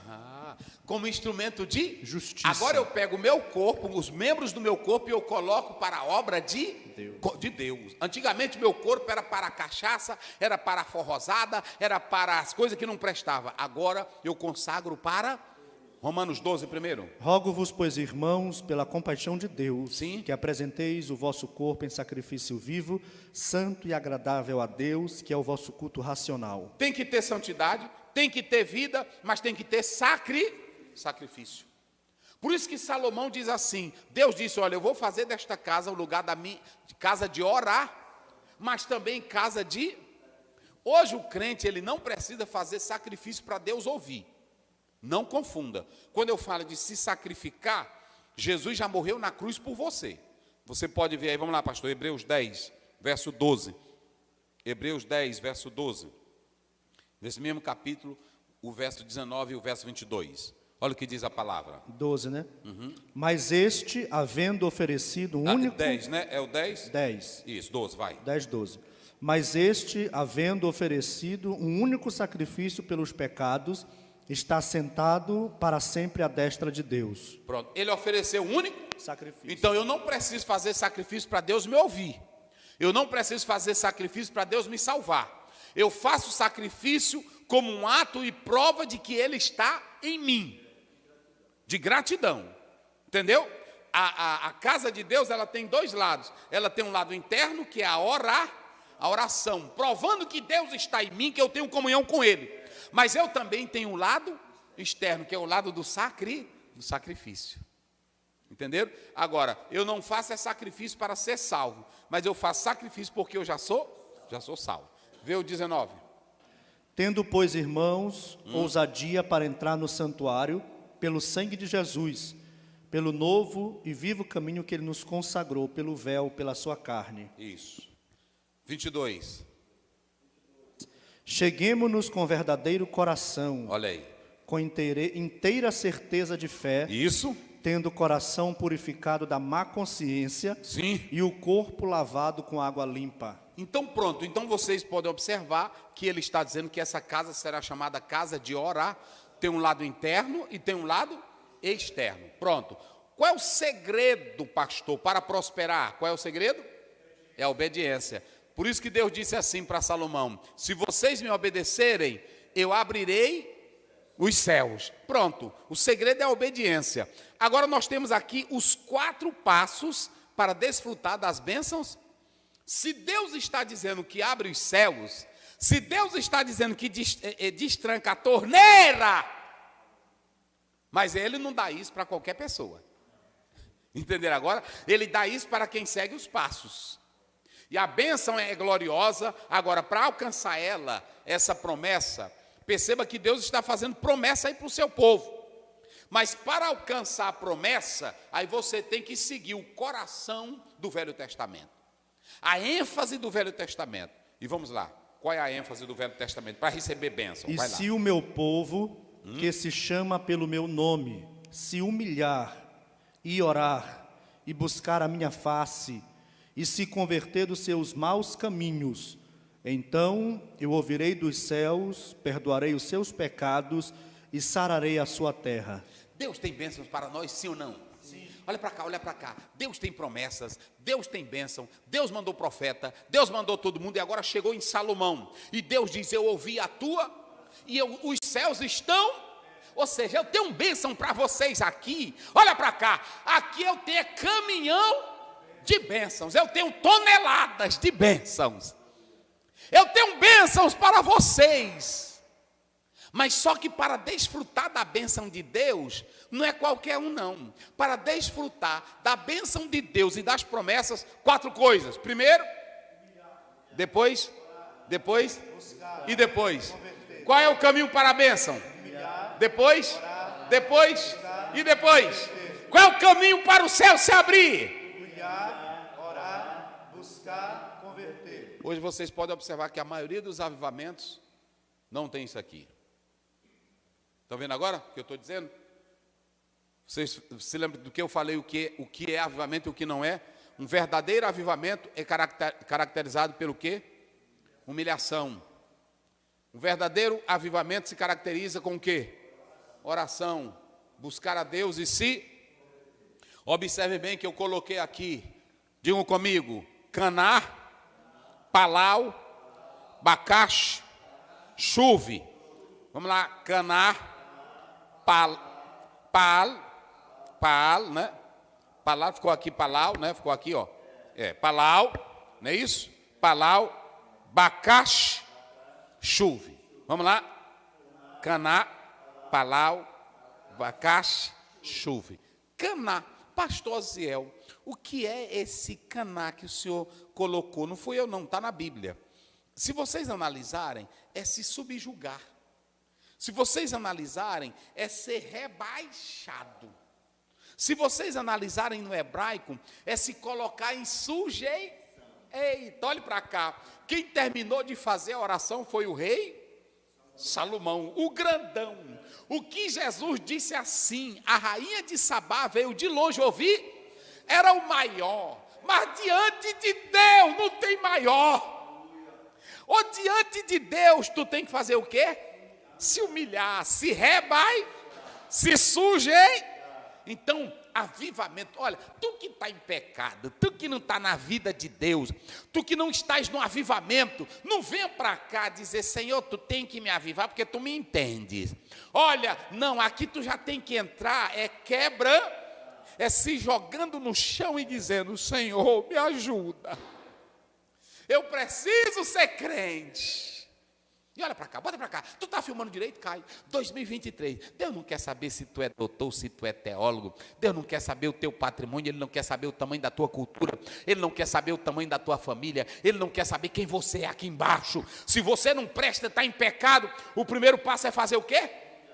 Como instrumento de justiça. Agora eu pego o meu corpo, os membros do meu corpo, e eu coloco para a obra de Deus. Antigamente meu corpo era para a cachaça, era para a forrosada, era para as coisas que não prestavam. Agora eu consagro para Romanos 12 primeiro. Rogo-vos, pois, irmãos, pela compaixão de Deus, sim, que apresenteis o vosso corpo em sacrifício vivo, santo e agradável a Deus, que é o vosso culto racional. Tem que ter santidade, tem que ter vida, mas tem que ter sacrifício. Por isso que Salomão diz assim, Deus disse, olha, eu vou fazer desta casa o lugar da minha casa de orar, mas também casa de... Hoje o crente, ele não precisa fazer sacrifício para Deus ouvir. Não confunda. Quando eu falo de se sacrificar, Jesus já morreu na cruz por você. Você pode ver aí, vamos lá, pastor, Hebreus 10, verso 12. Hebreus 10, verso 12. Nesse mesmo capítulo, o verso 19 e o verso 22. Olha o que diz a palavra. 12, né? Mas este, havendo oferecido um único... 10, né? É o 10? 10. Isso, 12, vai. 10, 12. Mas este, havendo oferecido um único sacrifício pelos pecados, está sentado para sempre à destra de Deus. Pronto, ele ofereceu um único sacrifício. Então eu não preciso fazer sacrifício para Deus me ouvir. Eu não preciso fazer sacrifício para Deus me salvar. Eu faço sacrifício como um ato e prova de que Ele está em mim, de gratidão, entendeu? A casa de Deus, ela tem dois lados. Ela tem um lado interno, que é a oração, provando que Deus está em mim, que eu tenho comunhão com Ele. Mas eu também tenho um lado externo, que é o lado do sacrifício. Entenderam? Agora, eu não faço sacrifício para ser salvo, mas eu faço sacrifício porque eu já sou salvo. Vê o 19. Tendo, pois, irmãos, ousadia para entrar no santuário, pelo sangue de Jesus, pelo novo e vivo caminho que Ele nos consagrou, pelo véu, pela sua carne. Isso. 22. Cheguemo-nos com verdadeiro coração, Olha aí. com inteira certeza de fé, Isso. tendo o coração purificado da má consciência, Sim. e o corpo lavado com água limpa. Então pronto, então vocês podem observar que ele está dizendo que essa casa será chamada casa de orar. Tem um lado interno e tem um lado externo. Pronto. Qual é o segredo, pastor, para prosperar? Qual é o segredo? É a obediência. Por isso que Deus disse assim para Salomão: se vocês me obedecerem, eu abrirei os céus. Pronto, o segredo é a obediência. Agora nós temos aqui os 4 passos para desfrutar das bênçãos. Se Deus está dizendo que abre os céus, se Deus está dizendo que destranca a torneira, mas Ele não dá isso para qualquer pessoa. Entenderam agora? Ele dá isso para quem segue os passos. E a bênção é gloriosa. Agora, para alcançar essa promessa, perceba que Deus está fazendo promessa aí para o seu povo. Mas para alcançar a promessa, aí você tem que seguir o coração do Velho Testamento. A ênfase do Velho Testamento. E vamos lá, qual é a ênfase do Velho Testamento? Para receber bênção. E vai lá. se o meu povo, que se chama pelo meu nome, se humilhar e orar, e buscar a minha face, e se converter dos seus maus caminhos, então eu ouvirei dos céus, perdoarei os seus pecados e sararei a sua terra. Deus tem bênçãos para nós, sim ou não? Sim. Olha para cá, olha para cá. Deus tem promessas, Deus tem bênção, Deus mandou profeta, Deus mandou todo mundo, e agora chegou em Salomão. E Deus diz: eu ouvi a tua, e os céus estão... Ou seja, eu tenho bênção para vocês aqui. Olha para cá, aqui eu tenho caminhão de bênçãos, eu tenho toneladas de bênçãos. Eu tenho bênçãos para vocês. Mas só que para desfrutar da bênção de Deus, não é qualquer um não. Para desfrutar da bênção de Deus e das promessas, 4 coisas. Primeiro, depois e depois. Qual é o caminho para a bênção? Depois e depois. Qual é o caminho para o céu se abrir? Orar, buscar, converter. Hoje vocês podem observar que a maioria dos avivamentos não tem isso aqui. Estão vendo agora o que eu estou dizendo? Vocês se lembram do que eu falei, o que é avivamento e o que não é? Um verdadeiro avivamento é caracterizado pelo quê? Humilhação. Um verdadeiro avivamento se caracteriza com o quê? Oração, buscar a Deus e se... Observe bem que eu coloquei aqui, digam comigo, Caná, Palau, Bacash, Chuve. Vamos lá, Caná, Pal, né? Palau, ficou aqui Palau, né? Ficou aqui, ó. Palau, não é isso? Palau, Bacash, Chuve. Vamos lá, Caná, Palau, Bacash, Chuve. Caná, pastor Ziel, o que é esse Caná que o senhor colocou? Não fui eu não, está na Bíblia. Se vocês analisarem, é se subjugar. Se vocês analisarem, é ser rebaixado. Se vocês analisarem no hebraico, é se colocar em sujeição. Eita, olhe para cá. Quem terminou de fazer a oração foi o rei Salomão, o grandão. O que Jesus disse assim, a rainha de Sabá veio de longe ouvir, era o maior. Mas diante de Deus não tem maior. Ou diante de Deus tu tem que fazer o quê? Se humilhar, se sujeitar. Então, avivamento. Olha, tu que está em pecado, tu que não está na vida de Deus, tu que não estás no avivamento, não venha para cá dizer, Senhor, tu tem que me avivar, porque tu me entendes. Olha, não, aqui tu já tem que entrar, é se jogando no chão e dizendo, Senhor, me ajuda. Eu preciso ser crente. E olha para cá, bota para cá. Tu está filmando direito, Caio? 2023. Deus não quer saber se tu é doutor, se tu é teólogo. Deus não quer saber o teu patrimônio. Ele não quer saber o tamanho da tua cultura. Ele não quer saber o tamanho da tua família. Ele não quer saber quem você é aqui embaixo. Se você não presta, está em pecado, o primeiro passo é fazer o quê?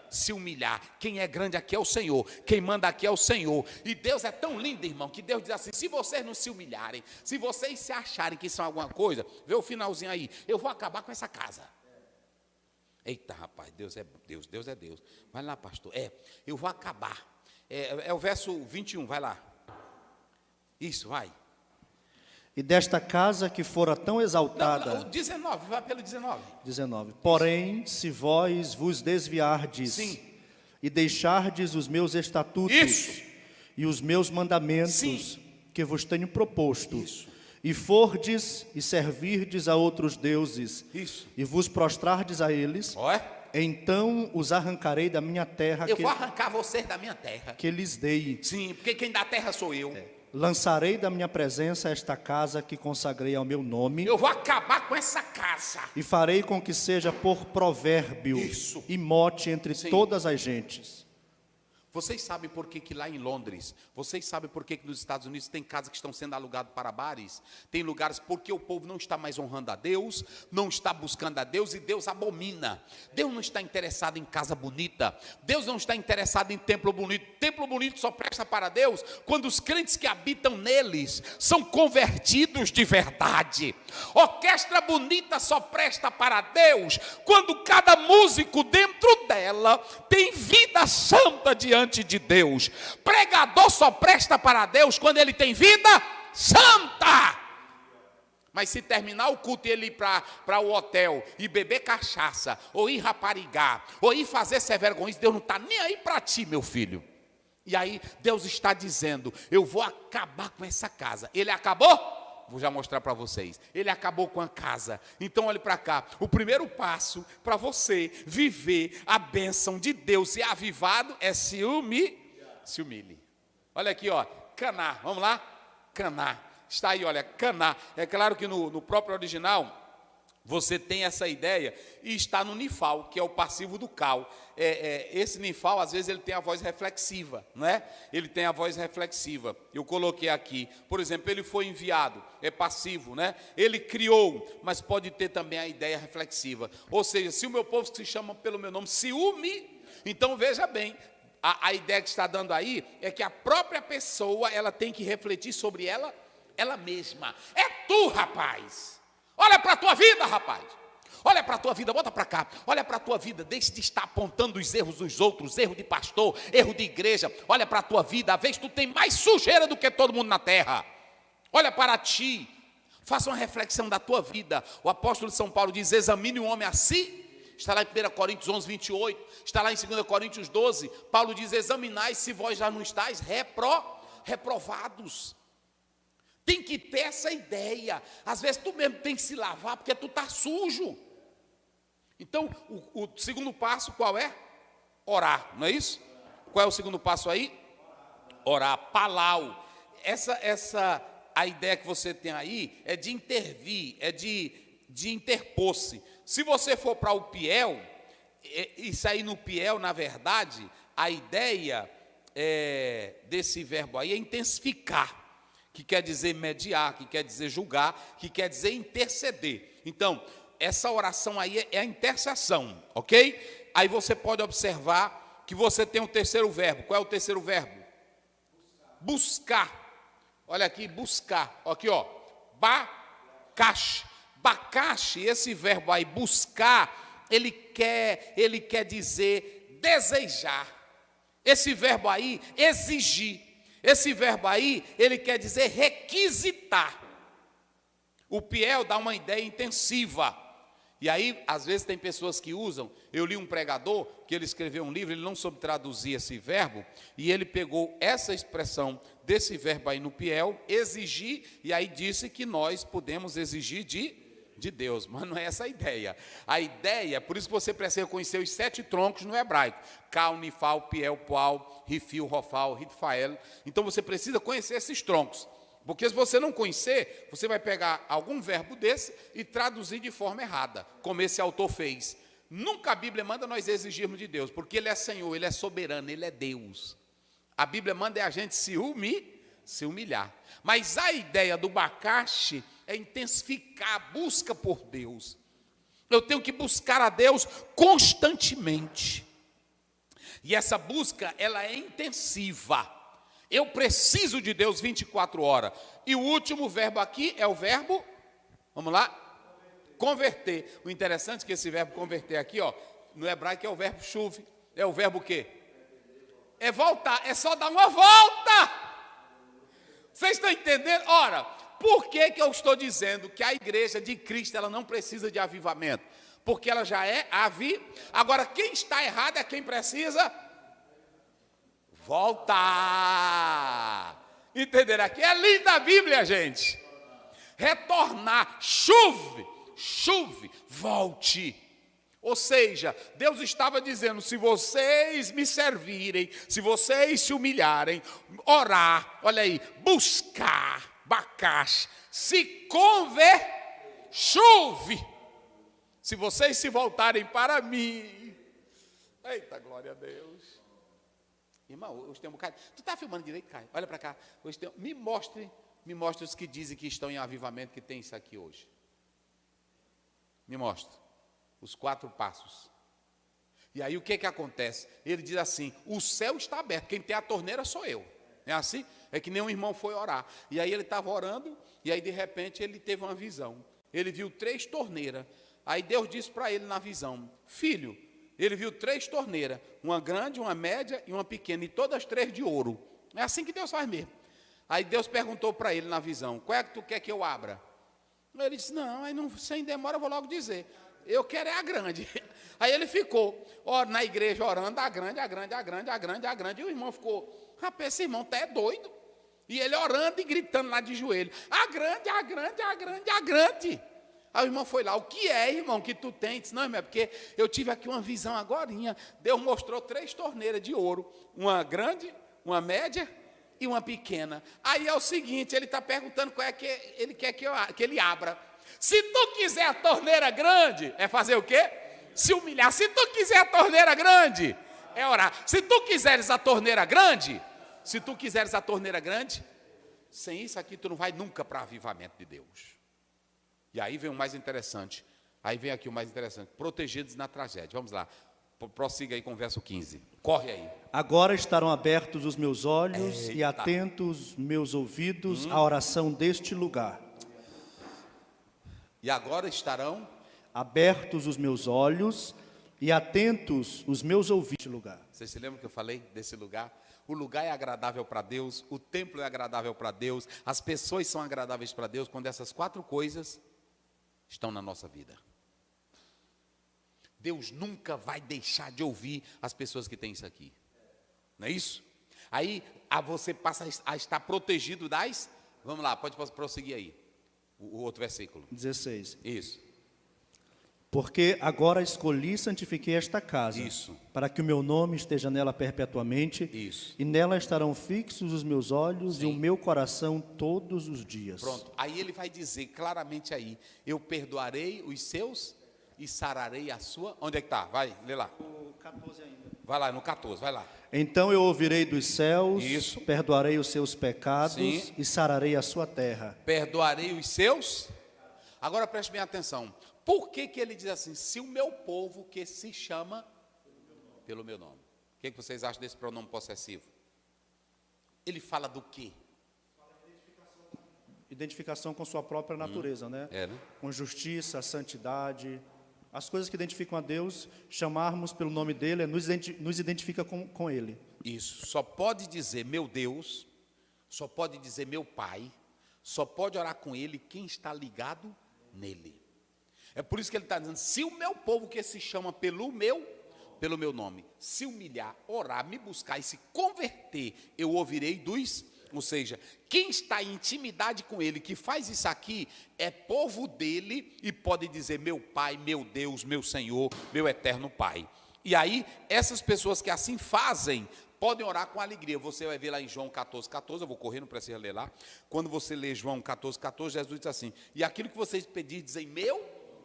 Se humilhar. Quem é grande aqui é o Senhor. Quem manda aqui é o Senhor. E Deus é tão lindo, irmão, que Deus diz assim, se vocês não se humilharem, se vocês se acharem que são alguma coisa, vê o finalzinho aí, eu vou acabar com essa casa. Eita, rapaz, Deus é Deus, Deus é Deus. Vai lá, pastor. Eu vou acabar. É o verso 21, vai lá. Isso, vai. E desta casa que fora tão exaltada... Não, o 19, vai pelo 19. 19. Porém, se vós vos desviardes, sim, e deixardes os meus estatutos, isso, e os meus mandamentos, sim, que vos tenho proposto, isso, e fordes e servirdes a outros deuses, isso, e vos prostrardes a eles, então os arrancarei da minha terra. Eu vou arrancar vocês da minha terra. Que lhes dei. Sim, porque quem dá a terra sou eu. Lançarei da minha presença esta casa que consagrei ao meu nome. Eu vou acabar com essa casa. E farei com que seja por provérbio e mote entre todas as gentes. Vocês sabem por que lá em Londres, vocês sabem por que nos Estados Unidos tem casas que estão sendo alugadas para bares? Tem lugares porque o povo não está mais honrando a Deus, não está buscando a Deus e Deus abomina. Deus não está interessado em casa bonita, Deus não está interessado em templo bonito. Templo bonito só presta para Deus quando os crentes que habitam neles são convertidos de verdade. Orquestra bonita só presta para Deus quando cada músico dentro dela tem vida santa diante de Deus. Pregador só presta para Deus quando ele tem vida santa. Mas se terminar o culto e ele ir para o hotel e beber cachaça, ou ir raparigar, ou ir fazer ser vergonhoso, Deus não está nem aí para ti, meu filho. E aí Deus está dizendo, eu vou acabar com essa casa. Ele acabou? Vou já mostrar para vocês. Ele acabou com a casa. Então olhe para cá. O primeiro passo para você viver a bênção de Deus e avivado é se humilhe. Olha aqui, ó, Caná. Vamos lá? Caná. Está aí, olha, Caná. É claro que no próprio original você tem essa ideia e está no nifal, que é o passivo do cal. Esse nifal, às vezes, ele tem a voz reflexiva, não é? Ele tem a voz reflexiva. Eu coloquei aqui, por exemplo, ele foi enviado, é passivo, né? Ele criou, mas pode ter também a ideia reflexiva. Ou seja, se o meu povo se chama pelo meu nome, se humilhe. Então, veja bem, a ideia que está dando aí é que a própria pessoa, ela tem que refletir sobre ela mesma. É tu, rapaz. Olha para a tua vida, rapaz. Olha para a tua vida, bota para cá. Olha para a tua vida, deixe de estar apontando os erros dos outros, erro de pastor, erro de igreja. Olha para a tua vida, às vezes tu tem mais sujeira do que todo mundo na terra. Olha para ti, faça uma reflexão da tua vida. O apóstolo de São Paulo diz, examine o homem a si. Está lá em 1 Coríntios 11, 28. Está lá em 2 Coríntios 12. Paulo diz, examinai se vós já não estáis reprovados. Tem que ter essa ideia. Às vezes tu mesmo tem que se lavar porque tu está sujo. Então, o segundo passo qual é? Orar, não é isso? Qual é o segundo passo aí? Orar, palau. A ideia que você tem aí é de intervir, é de interpor-se. Se você for para o Piel, isso aí no Piel, na verdade, a ideia desse verbo aí é intensificar, que quer dizer mediar, que quer dizer julgar, que quer dizer interceder. Então, essa oração aí é a intercessão, ok? Aí você pode observar que você tem um terceiro verbo. Qual é o terceiro verbo? Buscar. Olha aqui, buscar. Aqui, ó. Bacache. Bacache, esse verbo aí, buscar, ele quer dizer desejar. Esse verbo aí, exigir. Esse verbo aí, ele quer dizer requisitar. O Piel dá uma ideia intensiva. E aí, às vezes, tem pessoas que usam. Eu li um pregador que ele escreveu um livro, ele não soube traduzir esse verbo, e ele pegou essa expressão desse verbo aí no piel, exigir, e aí disse que nós podemos exigir de Deus, mas não é essa a ideia. A ideia, por isso que você precisa conhecer os 7 troncos no hebraico: Cal, Nifal, Piel, Poal, Rifil, Rofal, Ritfael. Então você precisa conhecer esses troncos, porque se você não conhecer, você vai pegar algum verbo desse e traduzir de forma errada, como esse autor fez. Nunca a Bíblia manda nós exigirmos de Deus, porque Ele é Senhor, Ele é soberano, Ele é Deus. A Bíblia manda a gente se humilhar. Mas a ideia do Bacache é intensificar a busca por Deus. Eu tenho que buscar a Deus constantemente. E essa busca, ela é intensiva. Eu preciso de Deus 24 horas. E o último verbo aqui é o verbo, vamos lá? Converter. O interessante é que esse verbo converter aqui, ó, no hebraico é o verbo chuve. É o verbo o quê? É voltar, é só dar uma volta. Vocês estão entendendo? Ora, por que eu estou dizendo que a igreja de Cristo, ela não precisa de avivamento? Porque ela já é Agora, quem está errado é quem precisa voltar. Entenderam aqui? É linda a Bíblia, gente. Retornar, chuve, volte. Ou seja, Deus estava dizendo: se vocês me servirem, se vocês se humilharem, orar, olha aí, buscar, Bacache, se chuve. Se vocês se voltarem para mim. Eita, glória a Deus. Irmão, hoje tem um bocado. Tu está filmando direito, Caio? Olha para cá. Hoje tem... Me mostre os que dizem que estão em avivamento, que tem isso aqui hoje. Me mostre. Os 4 passos. E aí o que acontece? Ele diz assim: o céu está aberto, quem tem a torneira sou eu. É assim? É que nem um irmão foi orar. E aí ele estava orando, e aí de repente ele teve uma visão. Ele viu 3 torneiras. Aí Deus disse para ele na visão: filho, ele viu 3 torneiras, uma grande, uma média e uma pequena, e todas 3 de ouro. É assim que Deus faz mesmo. Aí Deus perguntou para ele na visão: qual é que tu quer que eu abra? Ele disse: não, aí não, sem demora eu vou logo dizer. Eu quero é a grande. Aí ele ficou na igreja orando, a grande. E o irmão ficou: rapaz, esse irmão tá doido. E ele orando e gritando lá de joelho: a grande. Aí o irmão foi lá: o que é, irmão, que tu tem? Disse: não, irmão, é porque eu tive aqui uma visão agorinha. Deus mostrou 3 torneiras de ouro. Uma grande, uma média e uma pequena. Aí é o seguinte, ele está perguntando qual é que ele quer que ele abra. Se tu quiser a torneira grande, é fazer o quê? Se humilhar. Se tu quiser a torneira grande, é orar. Se tu quiseres a torneira grande, sem isso aqui tu não vai nunca para avivamento de Deus. E aí vem o mais interessante. Protegidos na tragédia. Vamos lá. Prossiga aí com o verso 15. Corre aí. Agora estarão abertos os meus olhos e atentos meus ouvidos à oração deste lugar. E agora estarão abertos os meus olhos e atentos os meus ouvidos deste lugar. Vocês se lembram que eu falei desse lugar? O lugar é agradável para Deus, o templo é agradável para Deus, as pessoas são agradáveis para Deus quando essas 4 coisas estão na nossa vida. Deus nunca vai deixar de ouvir as pessoas que têm isso aqui. Não é isso? Aí você passa a estar protegido das... Vamos lá, pode prosseguir aí. O outro versículo. 16. Isso. Porque agora escolhi e santifiquei esta casa. Isso. Para que o meu nome esteja nela perpetuamente. Isso. E nela estarão fixos os meus olhos. Sim. E o meu coração todos os dias. Pronto. Aí ele vai dizer claramente aí: eu perdoarei os seus e sararei a sua... Onde é que está? Vai, lê lá. O 14 ainda. Vai lá, no 14, vai lá. Então eu ouvirei dos céus, isso. Perdoarei os seus pecados. Sim. E sararei a sua terra. Perdoarei os seus... Agora preste bem atenção. Por que ele diz assim? Se o meu povo que se chama pelo meu nome. O que vocês acham desse pronome possessivo? Ele fala do quê? Identificação com sua própria natureza, né? Né? Com justiça, santidade... As coisas que identificam a Deus, chamarmos pelo nome dEle, nos identifica com Ele. Isso, só pode dizer meu Deus, só pode dizer meu Pai, só pode orar com Ele quem está ligado nele. É por isso que ele está dizendo, se o meu povo que se chama pelo meu nome, se humilhar, orar, me buscar e se converter, eu ouvirei dos... Ou seja, quem está em intimidade com ele, que faz isso aqui, é povo dele e pode dizer, meu Pai, meu Deus, meu Senhor, meu eterno Pai. E aí, essas pessoas que assim fazem, podem orar com alegria. Você vai ver lá em João 14:14, eu vou correr, não precisa ler lá. Quando você lê João 14:14, Jesus diz assim, e aquilo que vocês pedirem, dizem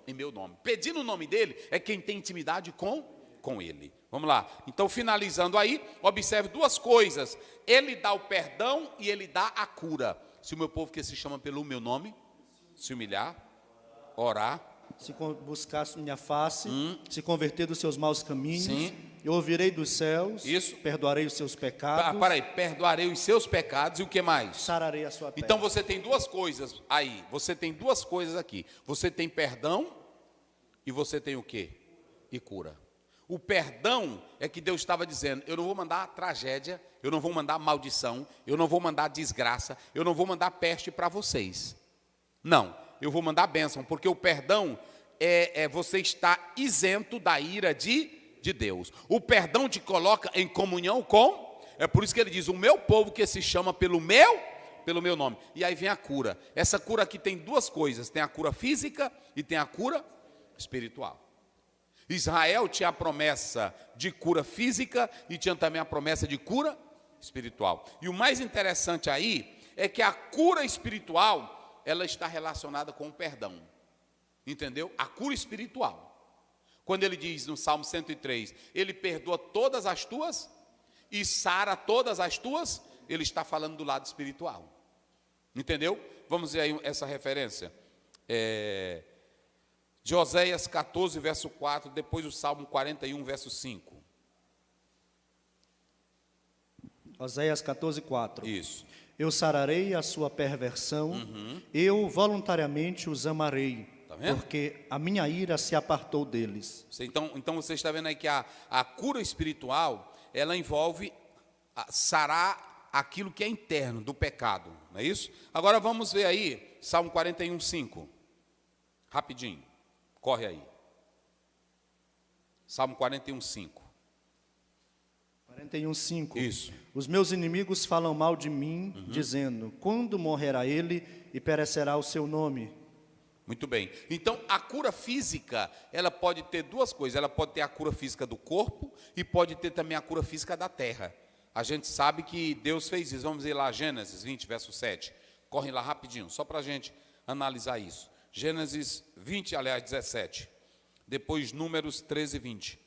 em meu nome. Pedir no nome dele é quem tem intimidade com ele. Vamos lá. Então, finalizando aí, observe duas coisas. Ele dá o perdão e ele dá a cura. Se o meu povo que se chama pelo meu nome, se humilhar, orar, se buscar minha face, se converter dos seus maus caminhos, sim, eu ouvirei dos céus, isso, perdoarei os seus pecados. Peraí, perdoarei os seus pecados e o que mais? Sararei a sua terra. Então você tem duas coisas aí, você tem duas coisas aqui. Você tem perdão e você tem o quê? E cura. O perdão é que Deus estava dizendo, eu não vou mandar tragédia, eu não vou mandar maldição, eu não vou mandar desgraça, eu não vou mandar peste para vocês. Não, eu vou mandar bênção, porque o perdão é você estar isento da ira de Deus. O perdão te coloca em comunhão com, é por isso que ele diz, o meu povo que se chama pelo meu nome. E aí vem a cura. Essa cura aqui tem duas coisas, tem a cura física e tem a cura espiritual. Israel tinha a promessa de cura física e tinha também a promessa de cura espiritual. E o mais interessante aí é que a cura espiritual, ela está relacionada com o perdão. Entendeu? A cura espiritual. Quando ele diz no Salmo 103, ele perdoa todas as tuas e sara todas as tuas, ele está falando do lado espiritual. Entendeu? Vamos ver aí essa referência. De Oséias 14, verso 4, depois o Salmo 41, verso 5. Oséias 14, 4. Isso. Eu sararei a sua perversão, eu voluntariamente os amarei, tá vendo? Porque a minha ira se apartou deles. Então você está vendo aí que a cura espiritual, ela envolve sarar aquilo que é interno do pecado, não é isso? Agora vamos ver aí, Salmo 41, 5. Rapidinho. Corre aí. Salmo 41, 5. 41, 5. Isso. Os meus inimigos falam mal de mim, dizendo, quando morrerá ele e perecerá o seu nome? Muito bem. Então, a cura física, ela pode ter duas coisas. Ela pode ter a cura física do corpo e pode ter também a cura física da terra. A gente sabe que Deus fez isso. Vamos ir lá, Gênesis 20, verso 7. Corre lá rapidinho, só para a gente analisar isso. Gênesis 20, aliás, 17. Depois Números 13, 20.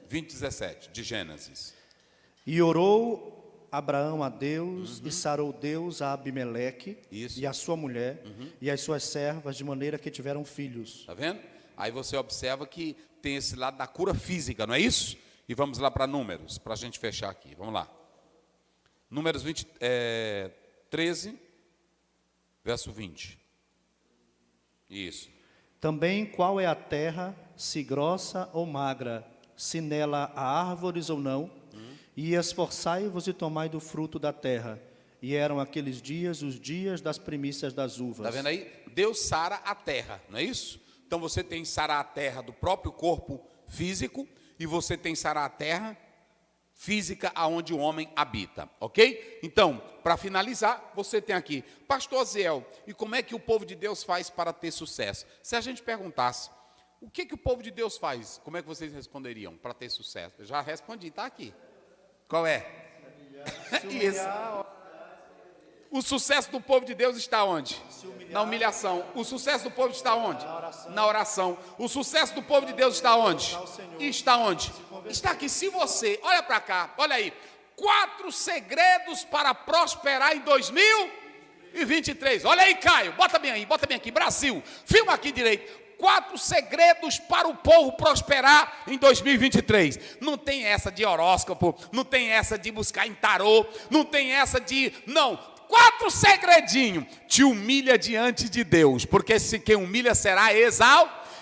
20, 17, de Gênesis. E orou Abraão a Deus, e sarou Deus a Abimeleque, Isso. e a sua mulher, e as suas servas, de maneira que tiveram filhos. Está vendo? Aí você observa que tem esse lado da cura física, não é isso? E vamos lá para Números, para a gente fechar aqui. Vamos lá. Números 13, verso 20. Isso. Também qual é a terra, se grossa ou magra, se nela há árvores ou não, e esforçai-vos e tomai do fruto da terra. E eram aqueles dias os dias das primícias das uvas. Está vendo aí? Deus sara a terra, não é isso? Então você tem sarar a terra do próprio corpo físico e você tem sarar a terra física aonde o homem habita, ok? Então, para finalizar, você tem aqui, Pastor Ziel, e como é que o povo de Deus faz para ter sucesso? Se a gente perguntasse, o que o povo de Deus faz? Como é que vocês responderiam para ter sucesso? Eu já respondi, está aqui. Qual é? Isso. O sucesso do povo de Deus está onde? Na humilhação. O sucesso do povo está onde? Na oração. O sucesso do povo de Deus está onde? Está onde? Está aqui. Se você, olha para cá, olha aí. 4 segredos para prosperar em 2023. Olha aí, Caio. Bota bem aqui. Brasil. Filma aqui direito. 4 segredos para o povo prosperar em 2023. Não tem essa de horóscopo, não tem essa de buscar em tarô, não tem essa de... Não, 4 segredinhos. Te humilha diante de Deus, porque se quem humilha será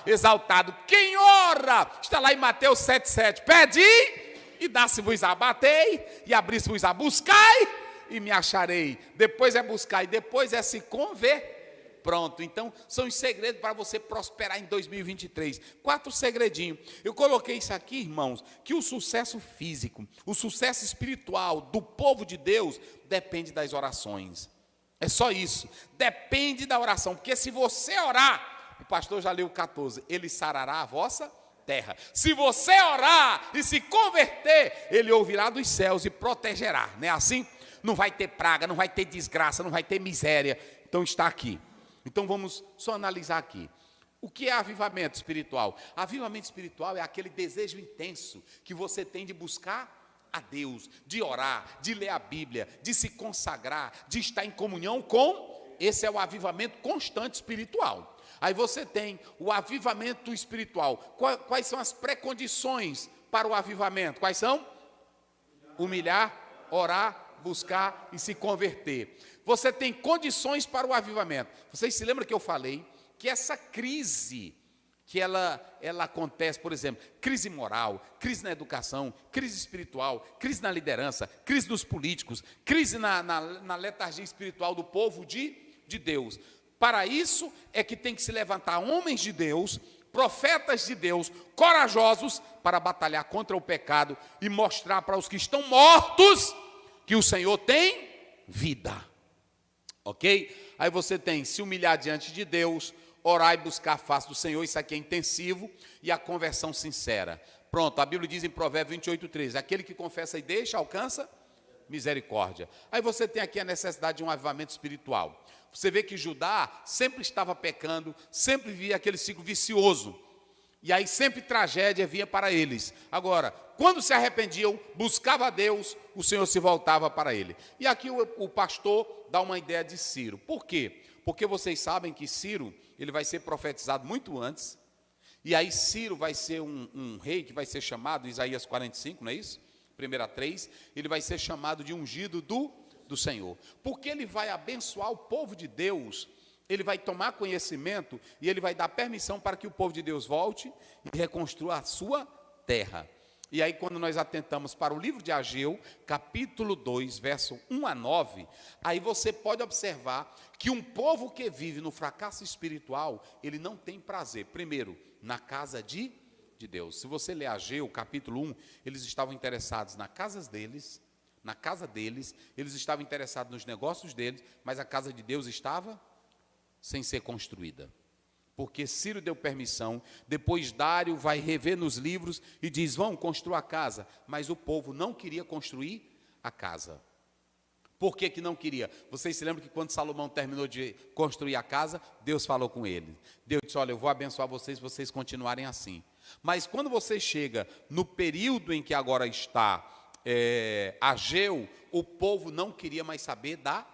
exaltado. Quem ora, está lá em Mateus 7,7. Pedi e dá-se-vos a batei, e abri-se-vos a buscai e me acharei. Depois é buscar e depois é se Pronto, então são os segredos para você prosperar em 2023. 4 segredinhos. Eu coloquei isso aqui, irmãos, que o sucesso físico, o sucesso espiritual do povo de Deus depende das orações. É só isso. Depende da oração, porque se você orar, o pastor já leu o 14, ele sarará a vossa terra. Se você orar e se converter, ele ouvirá dos céus e protegerá. Não é assim? Não vai ter praga, não vai ter desgraça, não vai ter miséria. Então está aqui. Então vamos só analisar aqui. O que é avivamento espiritual? Avivamento espiritual é aquele desejo intenso que você tem de buscar a Deus, de orar, de ler a Bíblia, de se consagrar, de estar em comunhão com. Esse é o avivamento constante espiritual. Aí você tem o avivamento espiritual. Quais são as precondições para o avivamento? Quais são? Humilhar, orar, buscar e se converter. Você tem condições para o avivamento. Vocês se lembram que eu falei que essa crise, que ela acontece, por exemplo, crise moral, crise na educação, crise espiritual, crise na liderança, crise dos políticos, crise na letargia espiritual do povo de Deus. Para isso é que tem que se levantar homens de Deus, profetas de Deus, corajosos, para batalhar contra o pecado e mostrar para os que estão mortos que o Senhor tem vida. Ok? Aí você tem se humilhar diante de Deus, orar e buscar a face do Senhor, isso aqui é intensivo, e a conversão sincera. Pronto, a Bíblia diz em Provérbios 28:13, aquele que confessa e deixa, alcança misericórdia. Aí você tem aqui a necessidade de um avivamento espiritual. Você vê que Judá sempre estava pecando, sempre via aquele ciclo vicioso. E aí sempre tragédia vinha para eles. Agora, quando se arrependiam, buscava a Deus, o Senhor se voltava para ele. E aqui o pastor dá uma ideia de Ciro. Por quê? Porque vocês sabem que Ciro, ele vai ser profetizado muito antes. E aí Ciro vai ser um rei que vai ser chamado, Isaías 45, não é isso? 1:3, ele vai ser chamado de ungido do Senhor. Porque ele vai abençoar o povo de Deus. Ele vai tomar conhecimento e ele vai dar permissão para que o povo de Deus volte e reconstrua a sua terra. E aí quando nós atentamos para o livro de Ageu, capítulo 2, verso 1-9, aí você pode observar que um povo que vive no fracasso espiritual, ele não tem prazer, primeiro, na casa de Deus. Se você ler Ageu, capítulo 1, eles estavam interessados na casa deles, eles estavam interessados nos negócios deles, mas a casa de Deus estava sem ser construída, porque Ciro deu permissão, depois Dário vai rever nos livros e diz, vão construir a casa, mas o povo não queria construir a casa. Por que não queria? Vocês se lembram que quando Salomão terminou de construir a casa, Deus falou com ele, Deus disse, olha, eu vou abençoar vocês, se vocês continuarem assim. Mas quando você chega no período em que agora está Ageu, o povo não queria mais saber da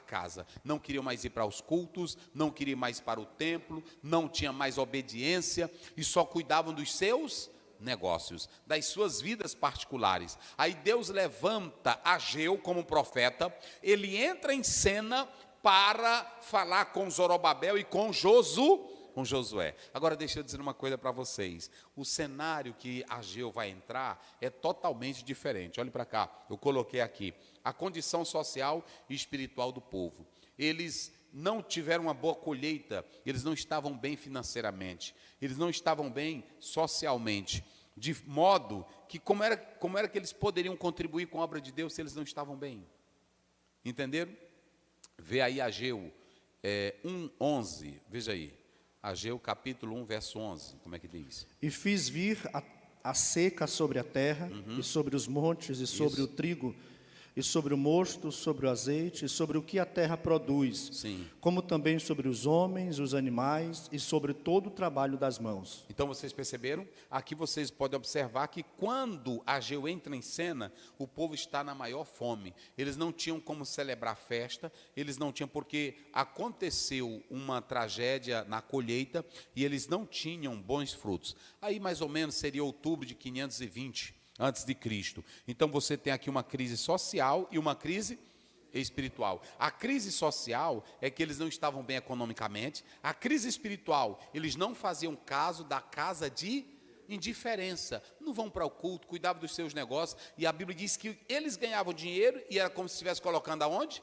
casa, não queriam mais ir para os cultos, não queriam mais ir para o templo, não tinha mais obediência e só cuidavam dos seus negócios, das suas vidas particulares. Aí Deus levanta Ageu como profeta, ele entra em cena para falar com Zorobabel e com Josué. Agora deixa eu dizer uma coisa para vocês, o cenário que Ageu vai entrar é totalmente diferente. Olhe para cá, eu coloquei aqui a condição social e espiritual do povo. Eles não tiveram uma boa colheita, eles não estavam bem financeiramente, eles não estavam bem socialmente, de modo que como era que eles poderiam contribuir com a obra de Deus se eles não estavam bem? Entenderam? Vê aí Ageu 1:11, veja aí. Ageu capítulo 1, verso 11, como é que diz? E fiz vir a seca sobre a terra, e sobre os montes, e sobre o trigo, e sobre o mosto, sobre o azeite, e sobre o que a terra produz, Sim. como também sobre os homens, os animais, e sobre todo o trabalho das mãos. Então vocês perceberam? Aqui vocês podem observar que quando Ageu entra em cena, o povo está na maior fome. Eles não tinham como celebrar festa, eles não tinham, porque aconteceu uma tragédia na colheita e eles não tinham bons frutos. Aí mais ou menos seria outubro de 520 antes de Cristo. Então você tem aqui uma crise social e uma crise espiritual. A crise social é que eles não estavam bem economicamente. A crise espiritual, eles não faziam caso da casa de indiferença. Não vão para o culto, cuidavam dos seus negócios. E a Bíblia diz que eles ganhavam dinheiro e era como se estivesse colocando aonde?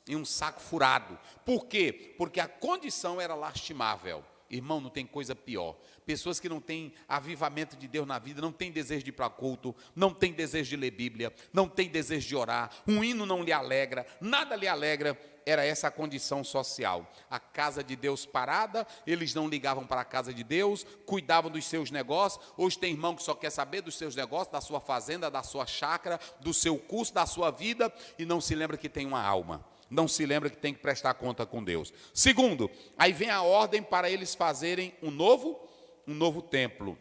em um saco furado. Por quê? Porque a condição era lastimável. Irmão, não tem coisa pior. Pessoas que não têm avivamento de Deus na vida, não têm desejo de ir para culto, não têm desejo de ler Bíblia, não têm desejo de orar, um hino não lhe alegra, nada lhe alegra. Era essa a condição social. A casa de Deus parada, eles não ligavam para a casa de Deus, cuidavam dos seus negócios. Hoje tem irmão que só quer saber dos seus negócios, da sua fazenda, da sua chácara, do seu curso, da sua vida, e não se lembra que tem uma alma. Não se lembra que tem que prestar conta com Deus. Segundo, aí vem a ordem para eles fazerem um novo templo.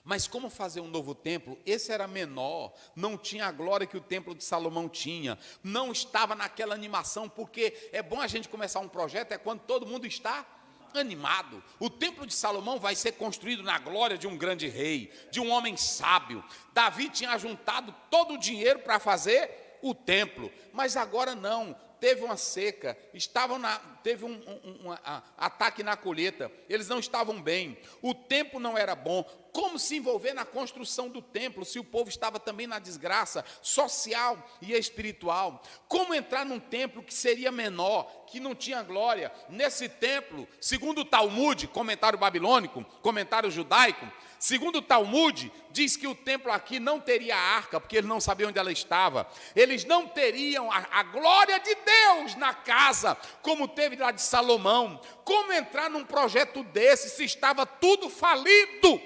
Mas como fazer um novo templo? Esse era menor, não tinha a glória que o templo de Salomão tinha, não estava naquela animação, porque é bom a gente começar um projeto, é quando todo mundo está animado. O templo de Salomão vai ser construído na glória de um grande rei, de um homem sábio. Davi tinha juntado todo o dinheiro para fazer o templo, mas agora não. Teve uma seca, teve um ataque na colheita, eles não estavam bem, o tempo não era bom. Como se envolver na construção do templo, se o povo estava também na desgraça social e espiritual? Como entrar num templo que seria menor, que não tinha glória? Nesse templo, segundo o Talmud, comentário babilônico, comentário judaico, segundo o Talmud, diz que o templo aqui não teria arca, porque eles não sabiam onde ela estava. Eles não teriam a glória de Deus na casa, como teve lá de Salomão. Como entrar num projeto desse, se estava tudo falido?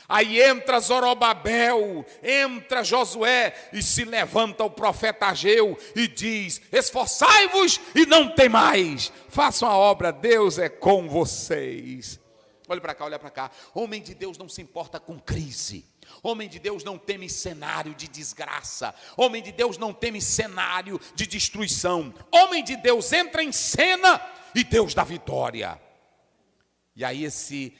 Aí entra Zorobabel, entra Josué, e se levanta o profeta Ageu e diz: esforçai-vos e não temais, façam a obra, Deus é com vocês. Olha para cá, olha para cá. Homem de Deus não se importa com crise. Homem de Deus não teme cenário de desgraça. Homem de Deus não teme cenário de destruição. Homem de Deus entra em cena e Deus dá vitória. E aí esse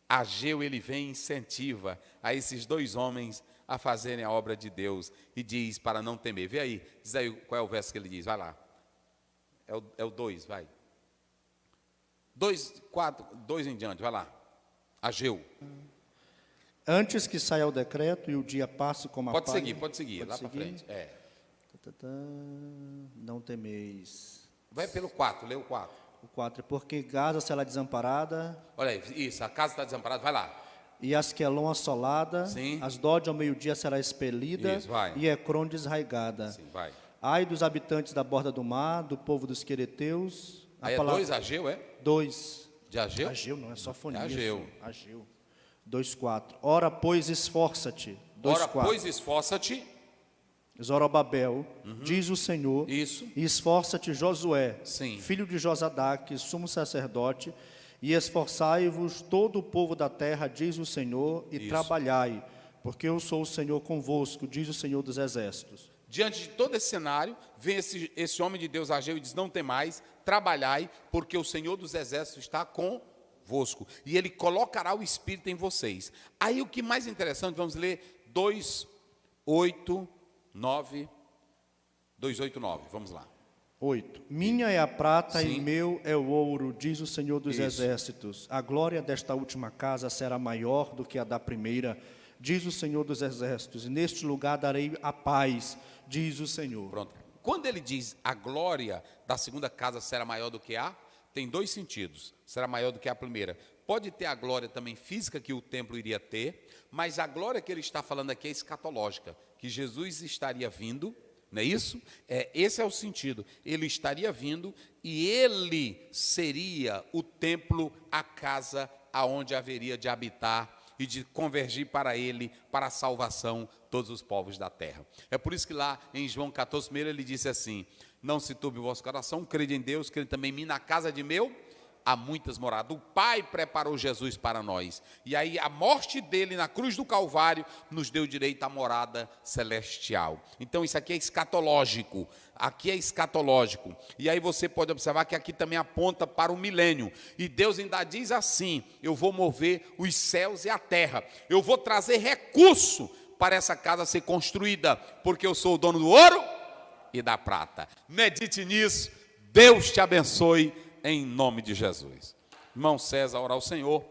Ageu, ele vem e incentiva a esses dois homens a fazerem a obra de Deus. E diz para não temer. Vê aí, diz aí qual é o verso que ele diz. Vai lá. É o 2, vai. 2, 4, 2 em diante, vai lá. Ageu. Antes que saia o decreto e o dia passe como a Pode palha... seguir, lá para frente. É. Não temeis. Vai pelo 4, lê o 4. O 4 é porque Gaza será desamparada. Olha aí, isso, a casa está desamparada, vai lá. E Asquelon assolada. Sim. Asdod ao meio-dia será expelida. Isso, vai. E Ecrón desraigada. Sim, vai. Ai dos habitantes da borda do mar, do povo dos quereteus. Aí é 2 Ageu, é? 2. De Ageu? Ageu não, é só fonia. Ageu. 2:4. Ora, pois, esforça-te. 2:4. Ora, pois, esforça-te. Zorobabel, diz o Senhor. Isso. E esforça-te, Josué, Sim. filho de Josadaque, sumo sacerdote, e esforçai-vos todo o povo da terra, diz o Senhor, e Isso. trabalhai, porque eu sou o Senhor convosco, diz o Senhor dos exércitos. Diante de todo esse cenário, vem esse homem de Deus, Ageu, e diz: não temais, trabalhai, porque o Senhor dos exércitos está convosco, e Ele colocará o Espírito em vocês. Aí o que mais interessante, vamos ler 2:8, 9, 2:8-9, vamos lá. 8. Minha é a prata Sim. e meu é o ouro, diz o Senhor dos Isso. exércitos. A glória desta última casa será maior do que a da primeira, diz o Senhor dos exércitos. E neste lugar darei a paz, diz o Senhor. Pronto. Quando ele diz a glória da segunda casa será maior do que a, tem dois sentidos. Será maior do que a primeira. Pode ter a glória também física que o templo iria ter, mas a glória que ele está falando aqui é escatológica, que Jesus estaria vindo, não é isso? Esse é o sentido. Ele estaria vindo e ele seria o templo, a casa aonde haveria de habitar e de convergir para ele, para a salvação, todos os povos da terra. É por isso que lá em João 14, ele disse assim: não se turbe o vosso coração, crede em Deus, crede também em mim, na casa de meu há muitas moradas. O Pai preparou Jesus para nós. E aí a morte dele na cruz do Calvário nos deu direito à morada celestial. Então isso aqui é escatológico. Aqui é escatológico. E aí você pode observar que aqui também aponta para o milênio. E Deus ainda diz assim: eu vou mover os céus e a terra. Eu vou trazer recurso para essa casa ser construída, porque eu sou o dono do ouro e da prata. Medite nisso. Deus te abençoe em nome de Jesus. Irmão César, orar ao Senhor.